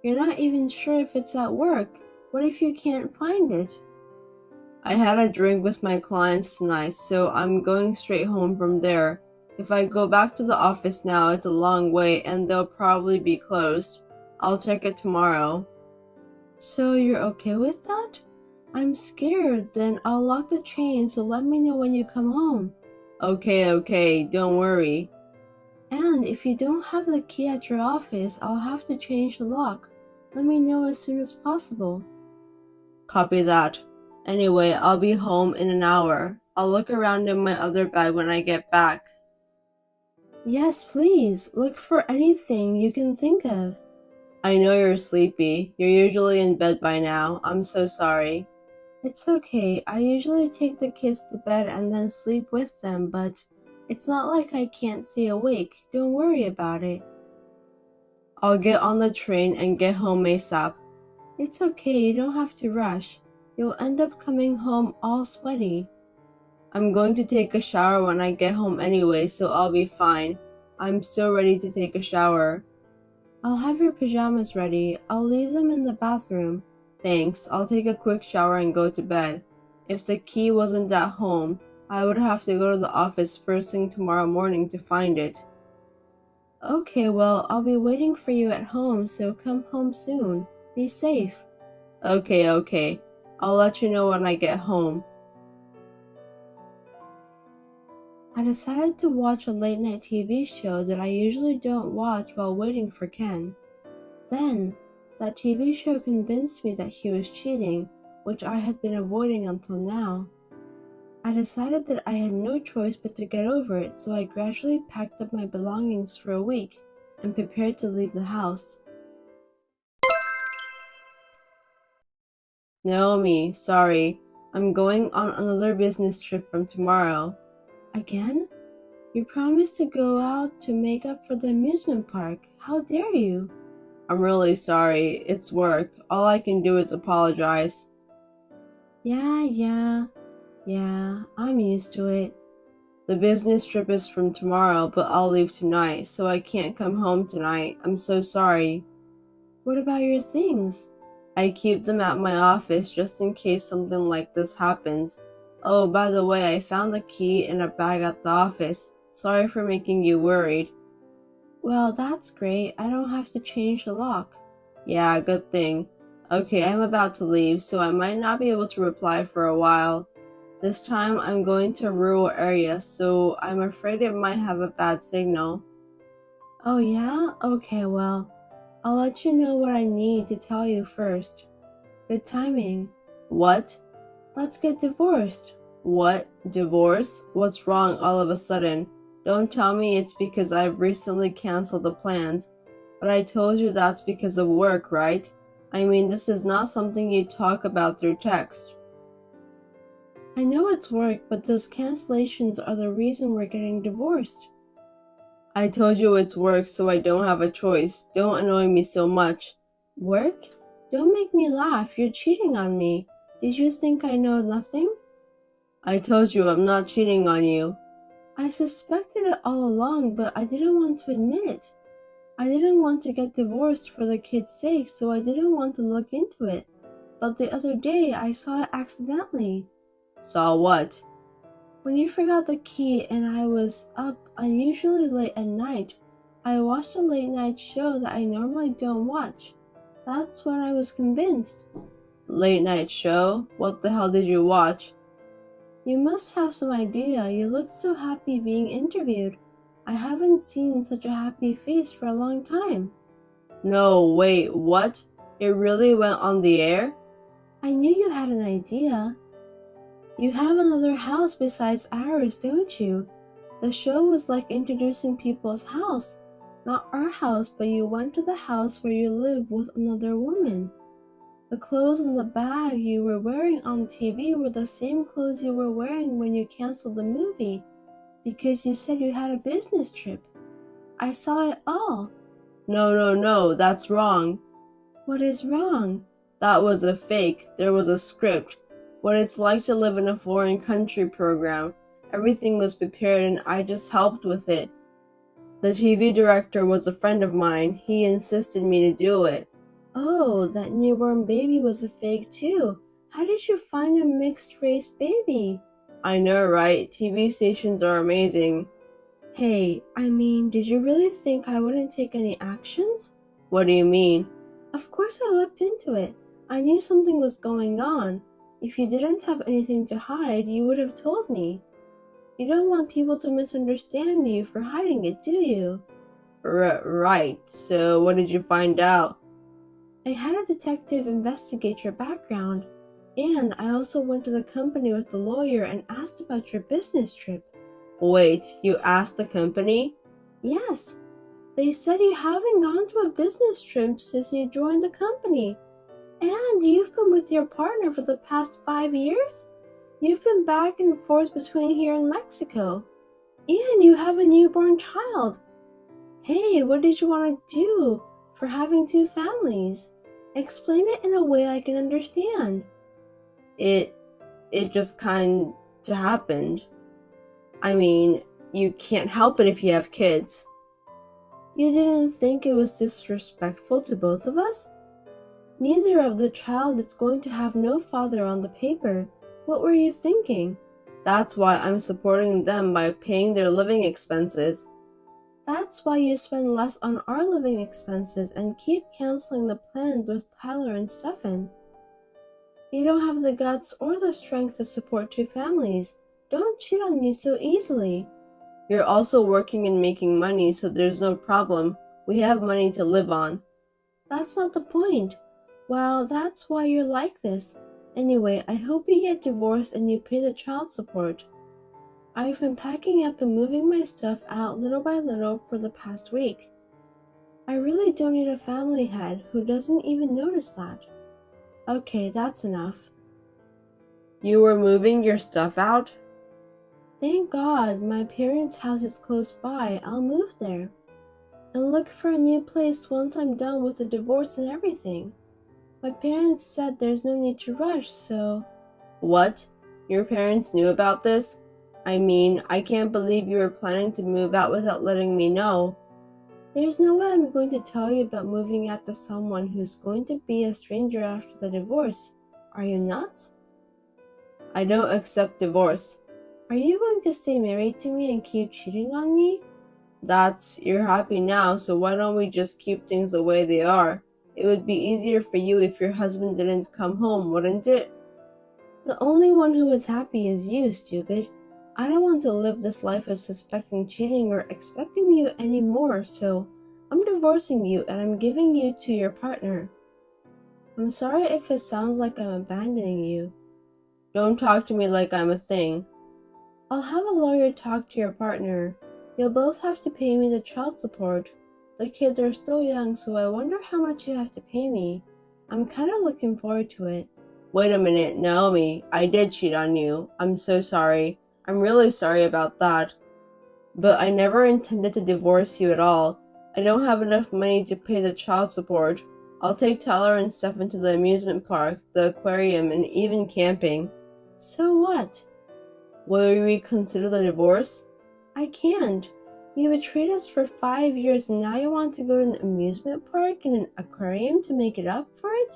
Speaker 6: You're not even sure if it's at work. What if you can't find it? I had a drink with my clients tonight, so I'm going straight home from there. If I go back to the office now, it's a long way and they'll probably be closed. I'll check it tomorrow. So you're okay with that? I'm scared. Then I'll lock the chain, so let me know when you come home. Okay, don't worry. And if you don't have the key at your office, I'll have to change the lock. Let me know as soon as possible. Copy that. Anyway, I'll be home in an hour. I'll look around in my other bag when I get back. Yes, please. Look for anything you can think of. I know you're sleepy. You're usually in bed by now. I'm so sorry. It's okay. I usually take the kids to bed and then sleep with them, but it's not like I can't stay awake. Don't worry about it. I'll get on the train and get home ASAP. It's okay. You don't have to rush. You'll end up coming home all sweaty. I'm going to take a shower when I get home anyway, so I'll be fine. I'm so ready to take a shower. I'll have your pajamas ready. I'll leave them in the bathroom. Thanks. I'll take a quick shower and go to bed. If the key wasn't at home, I would have to go to the office first thing tomorrow morning to find it. Okay, well, I'll be waiting for you at home, so come home soon. Be safe. Okay. I'll let you know when I get home. I decided to watch a late-night TV show that I usually don't watch while waiting for Ken. Then, that TV show convinced me that he was cheating, which I had been avoiding until now. I decided that I had no choice but to get over it, so I gradually packed up my belongings for a week and prepared to leave the house. Naomi, sorry. I'm going on another business trip from tomorrow. Again? You promised to go out to make up for the amusement park. How dare you? I'm really sorry. It's work. All I can do is apologize. Yeah, I'm used to it. The business trip is from tomorrow, but I'll leave tonight, so I can't come home tonight. I'm so sorry. What about your things? I keep them at my office just in case something like this happens. Oh, by the way, I found the key in a bag at the office. Sorry for making you worried. Well, that's great. I don't have to change the lock. Yeah, good thing. Okay, I'm about to leave, so I might not be able to reply for a while. This time I'm going to a rural area, so I'm afraid it might have a bad signal. Oh yeah? Okay, well, I'll let you know what I need to tell you first. Good timing. What? Let's get divorced. What? Divorce? What's wrong all of a sudden? Don't tell me it's because I've recently canceled the plans. But I told you that's because of work, right? I mean, this is not something you talk about through text. I know it's work, but those cancellations are the reason we're getting divorced. I told you it's work, so I don't have a choice. Don't annoy me so much. Work? Don't make me laugh. You're cheating on me. Did you think I know nothing? I told you I'm not cheating on you. I suspected it all along, but I didn't want to admit it. I didn't want to get divorced for the kids' sake, so I didn't want to look into it. But the other day, I saw it accidentally. Saw what? When you forgot the key and I was up unusually late at night, I watched a late-night show that I normally don't watch. That's when I was convinced. Late-night show? What the hell did you watch? You must have some idea. You looked so happy being interviewed. I haven't seen such a happy face for a long time. No, wait, what? It really went on the air? I knew you had an idea. You have another house besides ours, don't you? The show was like introducing people's house. Not our house, but you went to the house where you live with another woman. The clothes in the bag you were wearing on TV were the same clothes you were wearing when you canceled the movie, because you said you had a business trip. I saw it all. No, that's wrong. What is wrong? That was a fake. There was a script. What it's like to live in a foreign country program. Everything was prepared and I just helped with it. The TV director was a friend of mine. He insisted me to do it. Oh, that newborn baby was a fake too. How did you find a mixed-race baby? I know, right? TV stations are amazing. Hey, did you really think I wouldn't take any actions? What do you mean? Of course I looked into it. I knew something was going on. If you didn't have anything to hide, you would have told me. You don't want people to misunderstand you for hiding it, do you? Right. So what did you find out? I had a detective investigate your background, and I also went to the company with the lawyer and asked about your business trip. Wait, you asked the company? Yes. They said you haven't gone to a business trip since you joined the company. And you've been with your partner for the past 5 years? You've been back and forth between here and Mexico. And you have a newborn child. Hey, what did you want to do for having 2 families? Explain it in a way I can understand. It just kind of happened. You can't help it if you have kids. You didn't think it was disrespectful to both of us? Neither of the child is going to have no father on the paper. What were you thinking? That's why I'm supporting them by paying their living expenses. That's why you spend less on our living expenses and keep canceling the plans with Tyler and Stefan. You don't have the guts or the strength to support 2 families. Don't cheat on me so easily. You're also working and making money, so there's no problem. We have money to live on. That's not the point. Well, that's why you're like this. Anyway, I hope you get divorced and you pay the child support. I've been packing up and moving my stuff out little by little for the past week. I really don't need a family head who doesn't even notice that. Okay, that's enough. You were moving your stuff out? Thank God, my parents' house is close by. I'll move there. And look for a new place once I'm done with the divorce and everything. My parents said there's no need to rush, so... What? Your parents knew about this? I can't believe you were planning to move out without letting me know. There's no way I'm going to tell you about moving out to someone who's going to be a stranger after the divorce. Are you nuts? I don't accept divorce. Are you going to stay married to me and keep cheating on me? You're happy now, so why don't we just keep things the way they are? It would be easier for you if your husband didn't come home, wouldn't it? The only one who is happy is you, stupid. I don't want to live this life of suspecting cheating or expecting you anymore, so I'm divorcing you and I'm giving you to your partner. I'm sorry if it sounds like I'm abandoning you. Don't talk to me like I'm a thing. I'll have a lawyer talk to your partner. You'll both have to pay me the child support. The kids are still young, so I wonder how much you have to pay me. I'm kind of looking forward to it. Wait a minute, Naomi. I did cheat on you. I'm so sorry. I'm really sorry about that. But I never intended to divorce you at all. I don't have enough money to pay the child support. I'll take Tyler and Stefan to the amusement park, the aquarium, and even camping. So what? Will you reconsider the divorce? I can't. You betrayed us for 5 years and now you want to go to an amusement park and an aquarium to make it up for it?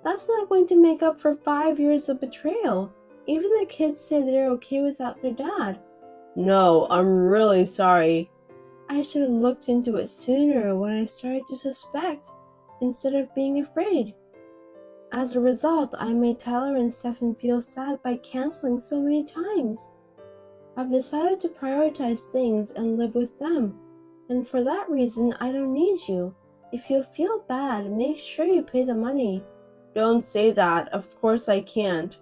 Speaker 6: That's not going to make up for 5 years of betrayal. Even the kids say they're okay without their dad. No, I'm really sorry. I should have looked into it sooner when I started to suspect, instead of being afraid. As a result, I made Tyler and Stefan feel sad by canceling so many times. I've decided to prioritize things and live with them, and for that reason, I don't need you. If you feel bad, make sure you pay the money. Don't say that. Of course I can't.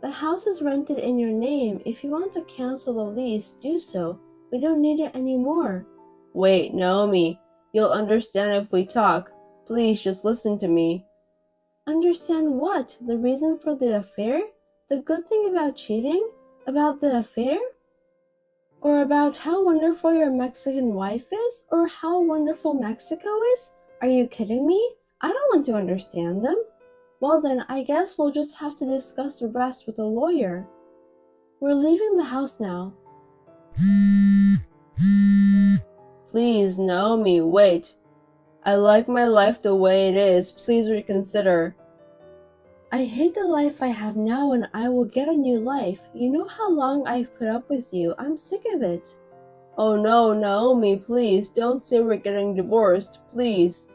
Speaker 6: The house is rented in your name. If you want to cancel the lease, do so. We don't need it anymore. Wait, Naomi, you'll understand if we talk. Please just listen to me. Understand what? The reason for the affair? The good thing about cheating? About the affair? Or about how wonderful your Mexican wife is? Or how wonderful Mexico is? Are you kidding me? I don't want to understand them. Well then, I guess we'll just have to discuss the rest with a lawyer. We're leaving the house now. Please, Naomi, wait. I like my life the way it is. Please reconsider. I hate the life I have now and I will get a new life. You know how long I've put up with you. I'm sick of it. Oh no, Naomi, please, don't say we're getting divorced, please.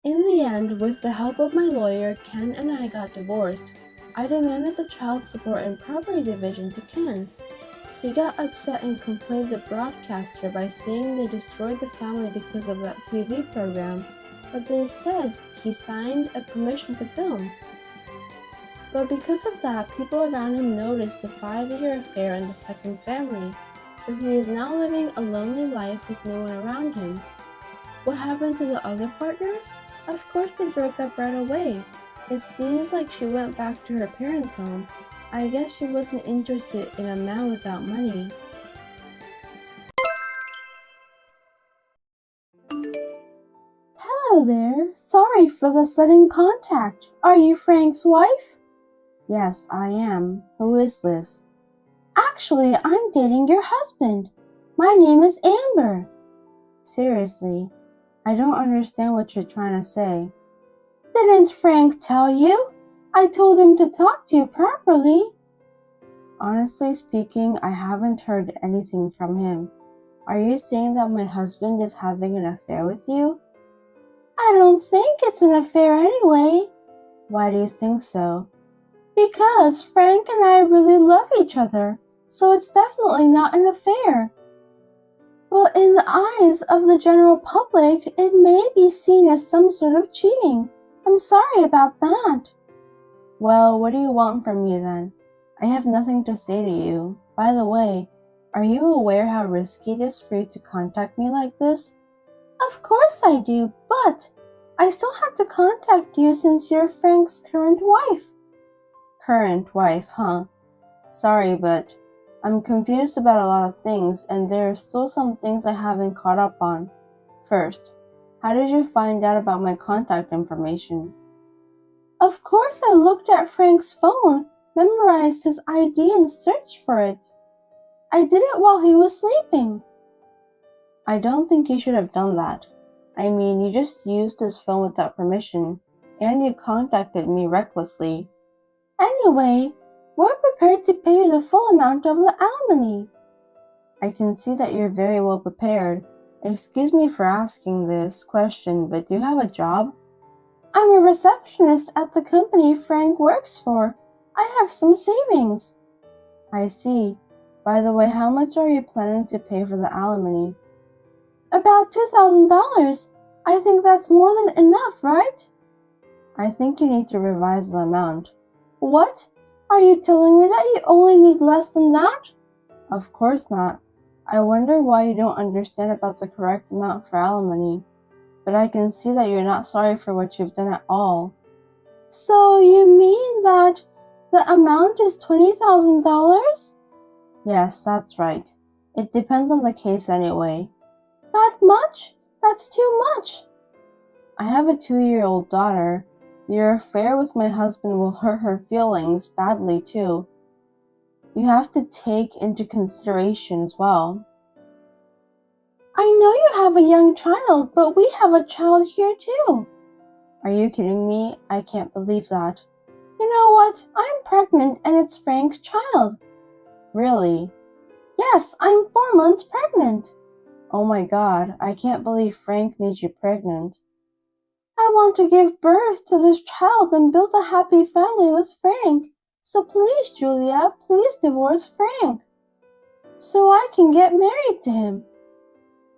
Speaker 6: In the end, with the help of my lawyer, Ken and I got divorced. I demanded the child support and property division to Ken. He got upset and complained the broadcaster by saying they destroyed the family because of that TV program, but they said he signed a permission to film. But because of that, people around him noticed the 5-year affair in the second family, so he is now living a lonely life with no one around him. What happened to the other partner? Of course they broke up right away. It seems like she went back to her parents' home. I guess she wasn't interested in a man without money.
Speaker 5: Hello there. Sorry for the sudden contact. Are you Frank's wife?
Speaker 6: Yes, I am. Who is this?
Speaker 5: Actually, I'm dating your husband. My name is Amber.
Speaker 6: Seriously, I don't understand what you're trying to say.
Speaker 5: Didn't Frank tell you? I told him to talk to you properly.
Speaker 6: Honestly speaking, I haven't heard anything from him. Are you saying that my husband is having an affair with you?
Speaker 5: I don't think it's an affair anyway.
Speaker 6: Why do you think so?
Speaker 5: Because Frank and I really love each other, so it's definitely not an affair. But in the eyes of the general public, it may be seen as some sort of cheating. I'm sorry about that.
Speaker 6: Well, what do you want from me then? I have nothing to say to you. By the way, are you aware how risky it is for you to contact me like this?
Speaker 5: Of course I do, but I still have to contact you since you're Frank's current wife.
Speaker 6: Current wife, huh? Sorry, but I'm confused about a lot of things and there are still some things I haven't caught up on. First, how did you find out about my contact information?
Speaker 5: Of course I looked at Frank's phone, memorized his ID and searched for it. I did it while he was sleeping.
Speaker 6: I don't think you should have done that. I mean, you just used his phone without permission, and you contacted me recklessly.
Speaker 5: Anyway, we're prepared to pay you the full amount of the alimony.
Speaker 6: I can see that you're very well prepared. Excuse me for asking this question, but do you have a job?
Speaker 5: I'm a receptionist at the company Frank works for. I have some savings.
Speaker 6: I see. By the way, how much are you planning to pay for the alimony?
Speaker 5: About $2,000. I think that's more than enough, right?
Speaker 6: I think you need to revise the amount.
Speaker 5: What? Are you telling me that you only need less than that?
Speaker 6: Of course not. I wonder why you don't understand about the correct amount for alimony. But I can see that you're not sorry for what you've done at all.
Speaker 5: So you mean that the amount is $20,000?
Speaker 6: Yes, that's right. It depends on the case anyway.
Speaker 5: That much? That's too much.
Speaker 6: I have a 2-year-old daughter. Your affair with my husband will hurt her feelings badly too. You have to take into consideration as well.
Speaker 5: I know you have a young child, but we have a child here too.
Speaker 6: Are you kidding me? I can't believe that.
Speaker 5: You know what? I'm pregnant and it's Frank's child.
Speaker 6: Really?
Speaker 5: Yes, I'm 4 months pregnant.
Speaker 6: Oh my God, I can't believe Frank made you pregnant.
Speaker 5: I want to give birth to this child and build a happy family with Frank. So please, Julia, please divorce Frank, so I can get married to him.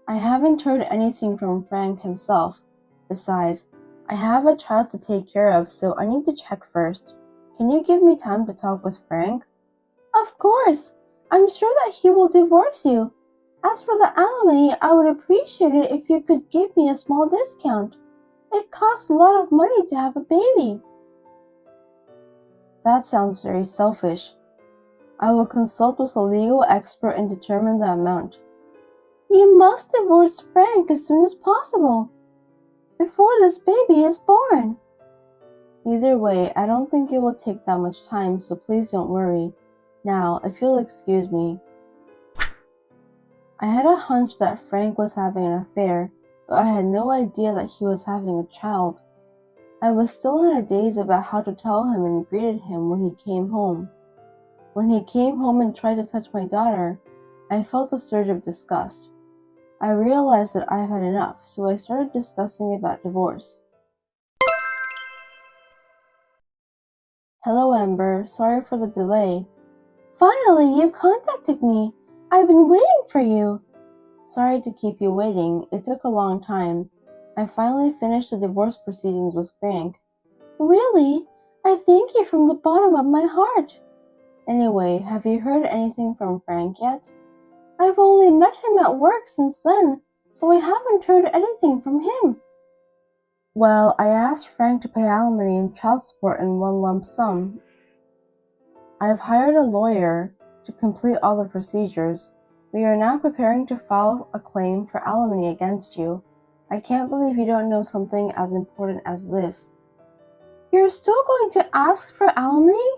Speaker 6: I haven't heard anything from Frank himself. Besides, I have a child to take care of, so I need to check first. Can you give me time to talk with Frank? Of course! I'm sure that he will divorce you. As for the alimony, I would appreciate it if you could give me a small discount. It costs a lot of money to have a baby. That sounds very selfish. I will consult with a legal expert and determine the amount. You must divorce Frank as soon as possible, before this baby is born. Either way, I don't think it will take that much time, so please don't worry. Now, if you'll excuse me. I had a hunch that Frank was having an affair, but I had no idea that he was having a child. I was still in a daze about how to tell him and greeted him when he came home. When he came home and tried to touch my daughter, I felt a surge of disgust. I realized that I had enough, so I started discussing about divorce. Hello, Amber. Sorry for the delay. Finally, you contacted me. I've been waiting for you. Sorry to keep you waiting. It took a long time. I finally finished the divorce proceedings with Frank. Really? I thank you from the bottom of my heart. Anyway, have you heard anything from Frank yet? I've only met him at work since then, so I haven't heard anything from him. Well, I asked Frank to pay alimony and child support in one lump sum. I've hired a lawyer to complete all the procedures. We are now preparing to file a claim for alimony against you. I can't believe you don't know something as important as this. You're still going to ask for alimony?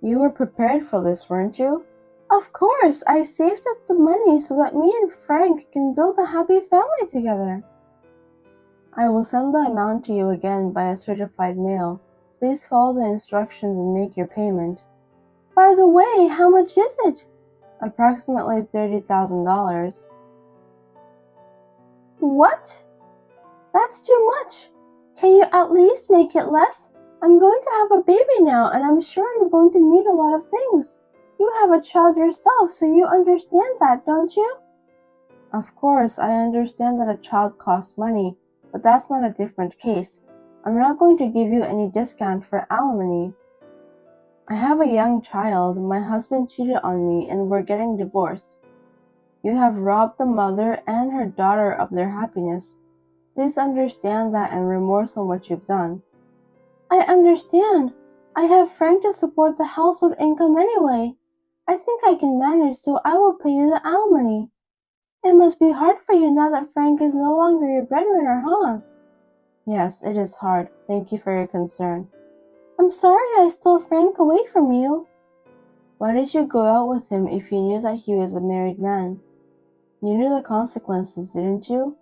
Speaker 6: You were prepared for this, weren't you? Of course, I saved up the money so that me and Frank can build a happy family together. I will send the amount to you again by a certified mail. Please follow the instructions and make your payment. By the way, how much is it? Approximately $30,000. What? That's too much. Can you at least make it less? I'm going to have a baby now, and I'm sure I'm going to need a lot of things. You have a child yourself, so you understand that, don't you? Of course, I understand that a child costs money, but that's not a different case. I'm not going to give you any discount for alimony. I have a young child. My husband cheated on me, and we're getting divorced. You have robbed the mother and her daughter of their happiness. Please understand that and remorse on what you've done. I understand. I have Frank to support the household income anyway. I think I can manage, so I will pay you the alimony. It must be hard for you now that Frank is no longer your breadwinner, huh? Yes, it is hard. Thank you for your concern. I'm sorry I stole Frank away from you. Why did you go out with him if you knew that he was a married man? You knew the consequences, didn't you?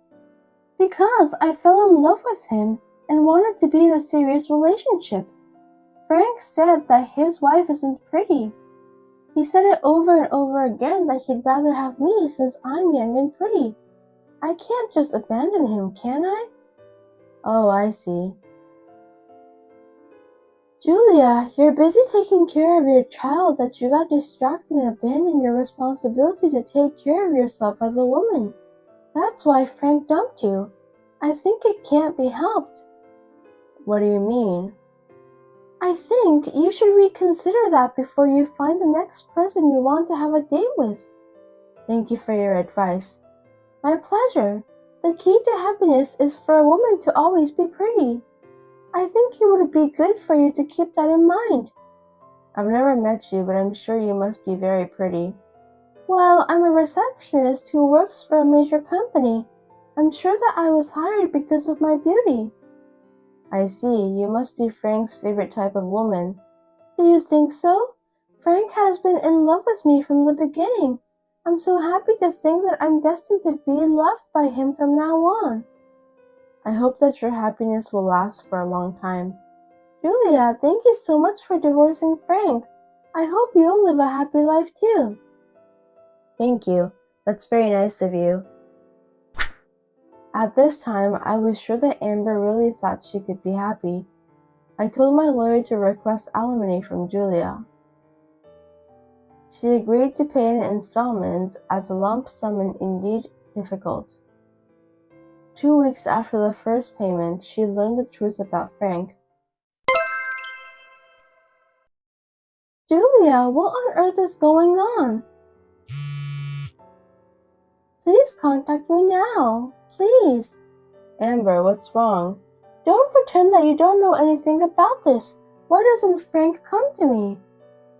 Speaker 6: Because I fell in love with him and wanted to be in a serious relationship. Frank said that his wife isn't pretty. He said it over and over again that he'd rather have me since I'm young and pretty. I can't just abandon him, can I? Oh, I see. Julia, you're busy taking care of your child that you got distracted and abandoned your responsibility to take care of yourself as a woman. That's why Frank dumped you. I think it can't be helped. What do you mean? I think you should reconsider that before you find the next person you want to have a date with. Thank you for your advice. My pleasure. The key to happiness is for a woman to always be pretty. I think it would be good for you to keep that in mind. I've never met you, but I'm sure you must be very pretty. Well, I'm a receptionist who works for a major company. I'm sure that I was hired because of my beauty. I see, you must be Frank's favorite type of woman. Do you think so? Frank has been in love with me from the beginning. I'm so happy to think that I'm destined to be loved by him from now on. I hope that your happiness will last for a long time. Julia, thank you so much for divorcing Frank. I hope you'll live a happy life too. Thank you. That's very nice of you. At this time, I was sure that Amber really thought she could be happy. I told my lawyer to request alimony from Julia. She agreed to pay in installments as a lump sum and indeed difficult. 2 weeks after the first payment, she learned the truth about Frank.
Speaker 5: Julia, what on earth is going on? Please contact me now. Please.
Speaker 6: Amber, what's wrong?
Speaker 5: Don't pretend that you don't know anything about this. Why doesn't Frank come to me?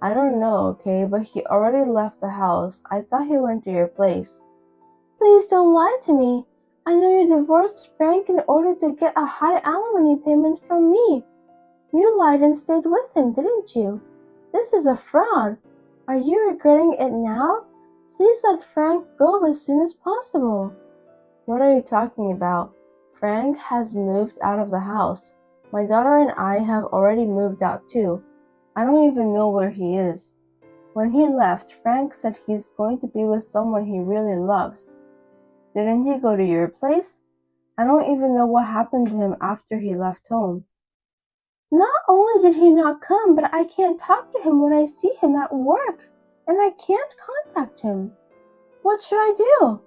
Speaker 6: I don't know, okay, but he already left the house. I thought he went to your place.
Speaker 5: Please don't lie to me. I know you divorced Frank in order to get a high alimony payment from me. You lied and stayed with him, didn't you? This is a fraud. Are you regretting it now? Please let Frank go as soon as possible.
Speaker 6: What are you talking about? Frank has moved out of the house. My daughter and I have already moved out too. I don't even know where he is. When he left, Frank said he's going to be with someone he really loves. Didn't he go to your place? I don't even know what happened to him after he left home.
Speaker 5: Not only did he not come, but I can't talk to him when I see him at work, and I can't contact him. What should I do?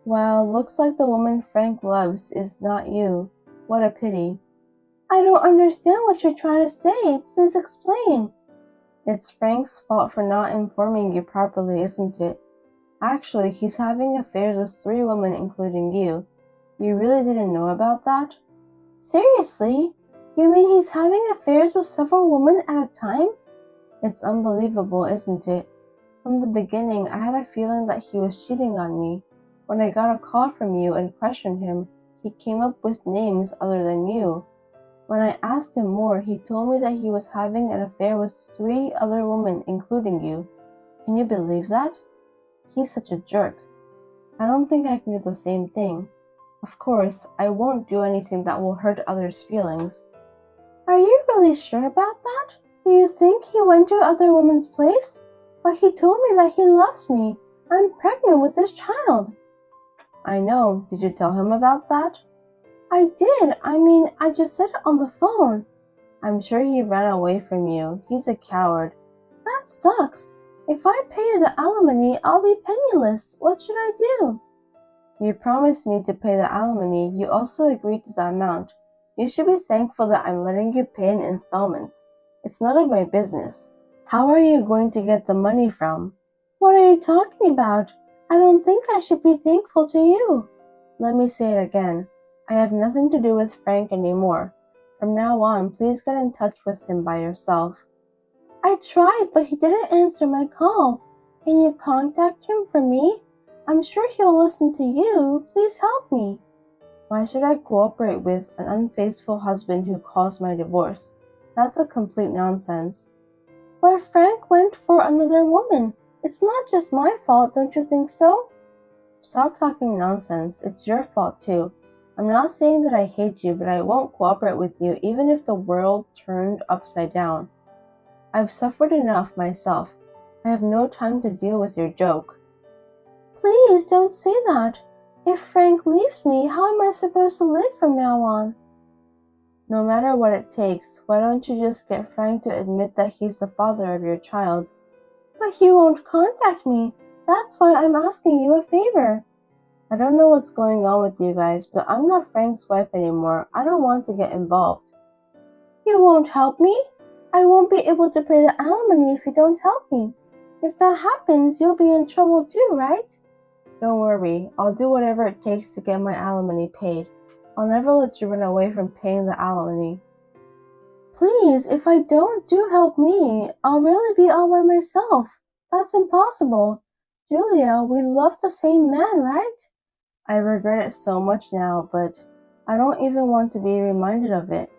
Speaker 6: Well, looks like the woman Frank loves is not you. What a pity.
Speaker 5: I don't understand what you're trying to say. Please explain.
Speaker 6: It's Frank's fault for not informing you properly, isn't it? Actually, he's having affairs with 3 women, including you. You really didn't know about that?
Speaker 5: Seriously? You mean he's having affairs with several women at a time?
Speaker 6: It's unbelievable, isn't it? From the beginning, I had a feeling that he was cheating on me. When I got a call from you and questioned him, he came up with names other than you. When I asked him more, he told me that he was having an affair with 3 other women, including you. Can you believe that? He's such a jerk. I don't think I can do the same thing. Of course, I won't do anything that will hurt others' feelings.
Speaker 5: Are you really sure about that? Do you think he went to other women's place? But he told me that he loves me. I'm pregnant with this child.
Speaker 6: I know. Did you tell him about that?
Speaker 5: I did. I just said it on the phone.
Speaker 6: I'm sure he ran away from you. He's a coward.
Speaker 5: That sucks. If I pay you the alimony, I'll be penniless. What should I do?
Speaker 6: You promised me to pay the alimony. You also agreed to the amount. You should be thankful that I'm letting you pay in installments. It's none of my business. How are you going to get the money from?
Speaker 5: What are you talking about? I don't think I should be thankful to you.
Speaker 6: Let me say it again. I have nothing to do with Frank anymore. From now on, please get in touch with him by yourself.
Speaker 5: I tried, but he didn't answer my calls. Can you contact him for me? I'm sure he'll listen to you. Please help me.
Speaker 6: Why should I cooperate with an unfaithful husband who caused my divorce? That's a complete nonsense.
Speaker 5: But Frank went for another woman. It's not just my fault, don't you think so?
Speaker 6: Stop talking nonsense. It's your fault too. I'm not saying that I hate you, but I won't cooperate with you even if the world turned upside down. I've suffered enough myself. I have no time to deal with your joke.
Speaker 5: Please don't say that. If Frank leaves me, how am I supposed to live from now on?
Speaker 6: No matter what it takes, why don't you just get Frank to admit that he's the father of your child?
Speaker 5: But he won't contact me. That's why I'm asking you a favor.
Speaker 6: I don't know what's going on with you guys, but I'm not Frank's wife anymore. I don't want to get involved.
Speaker 5: You won't help me? I won't be able to pay the alimony if you don't help me. If that happens, you'll be in trouble too, right?
Speaker 6: Don't worry. I'll do whatever it takes to get my alimony paid. I'll never let you run away from paying the alimony.
Speaker 5: Please, if I don't, do help me. I'll really be all by myself. That's impossible. Julia, we love the same man, right?
Speaker 6: I regret it so much now, but I don't even want to be reminded of it.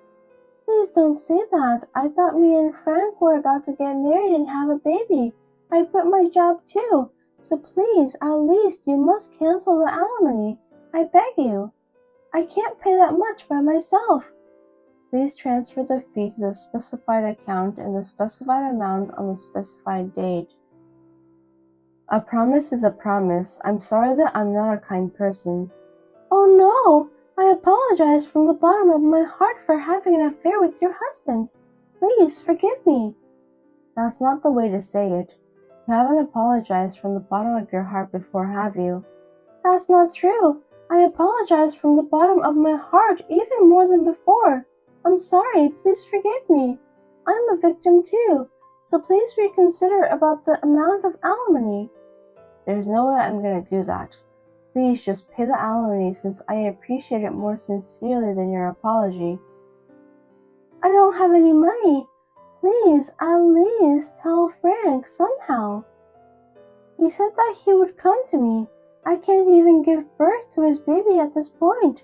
Speaker 5: Please don't say that. I thought me and Frank were about to get married and have a baby. I quit my job too. So please, at least you must cancel the alimony. I beg you. I can't pay that much by myself.
Speaker 6: Please transfer the fee to the specified account in the specified amount on the specified date. A promise is a promise. I'm sorry that I'm not a kind person.
Speaker 5: Oh no! I apologize from the bottom of my heart for having an affair with your husband. Please forgive me.
Speaker 6: That's not the way to say it. You haven't apologized from the bottom of your heart before, have you?
Speaker 5: That's not true. I apologize from the bottom of my heart, even more than before. I'm sorry, please forgive me. I'm a victim too, so please reconsider about the amount of alimony. There's no way I'm gonna do that. Please just pay the alimony since I appreciate it more sincerely than your apology. I don't have any money. Please, at least tell Frank somehow. He said that he would come to me. I can't even give birth to his baby at this point.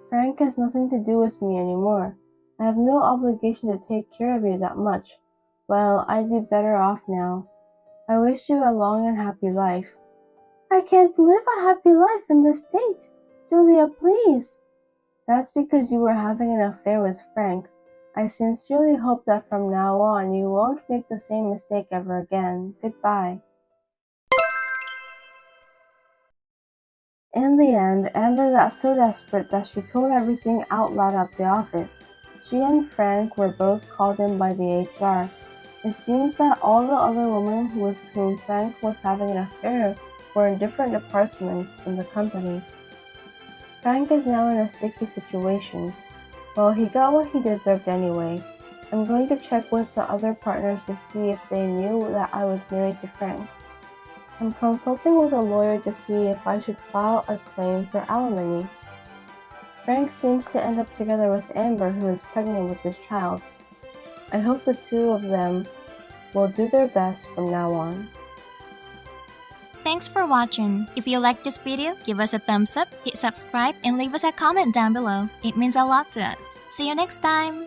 Speaker 5: Frank has nothing to do with me anymore. I have no obligation to take care of you that much. Well, I'd be better off now. I wish you a long and happy life. I can't live a happy life in this state. Julia, please. That's because you were having an affair with Frank. I sincerely hope that from now on you won't make the same mistake ever again. Goodbye. In the end, Amber got so desperate that she told everything out loud at the office. She and Frank were both called in by the HR. It seems that all the other women with whom Frank was having an affair were in different departments in the company. Frank is now in a sticky situation. Well, he got what he deserved anyway. I'm going to check with the other partners to see if they knew that I was married to Frank. I'm consulting with a lawyer to see if I should file a claim for alimony. Frank seems to end up together with Amber, who is pregnant with this child. I hope the two of them will do their best from now on.
Speaker 7: Thanks for watching. If you liked this video, give us a thumbs up, hit subscribe, and leave us a comment down below. It means a lot to us. See you next time!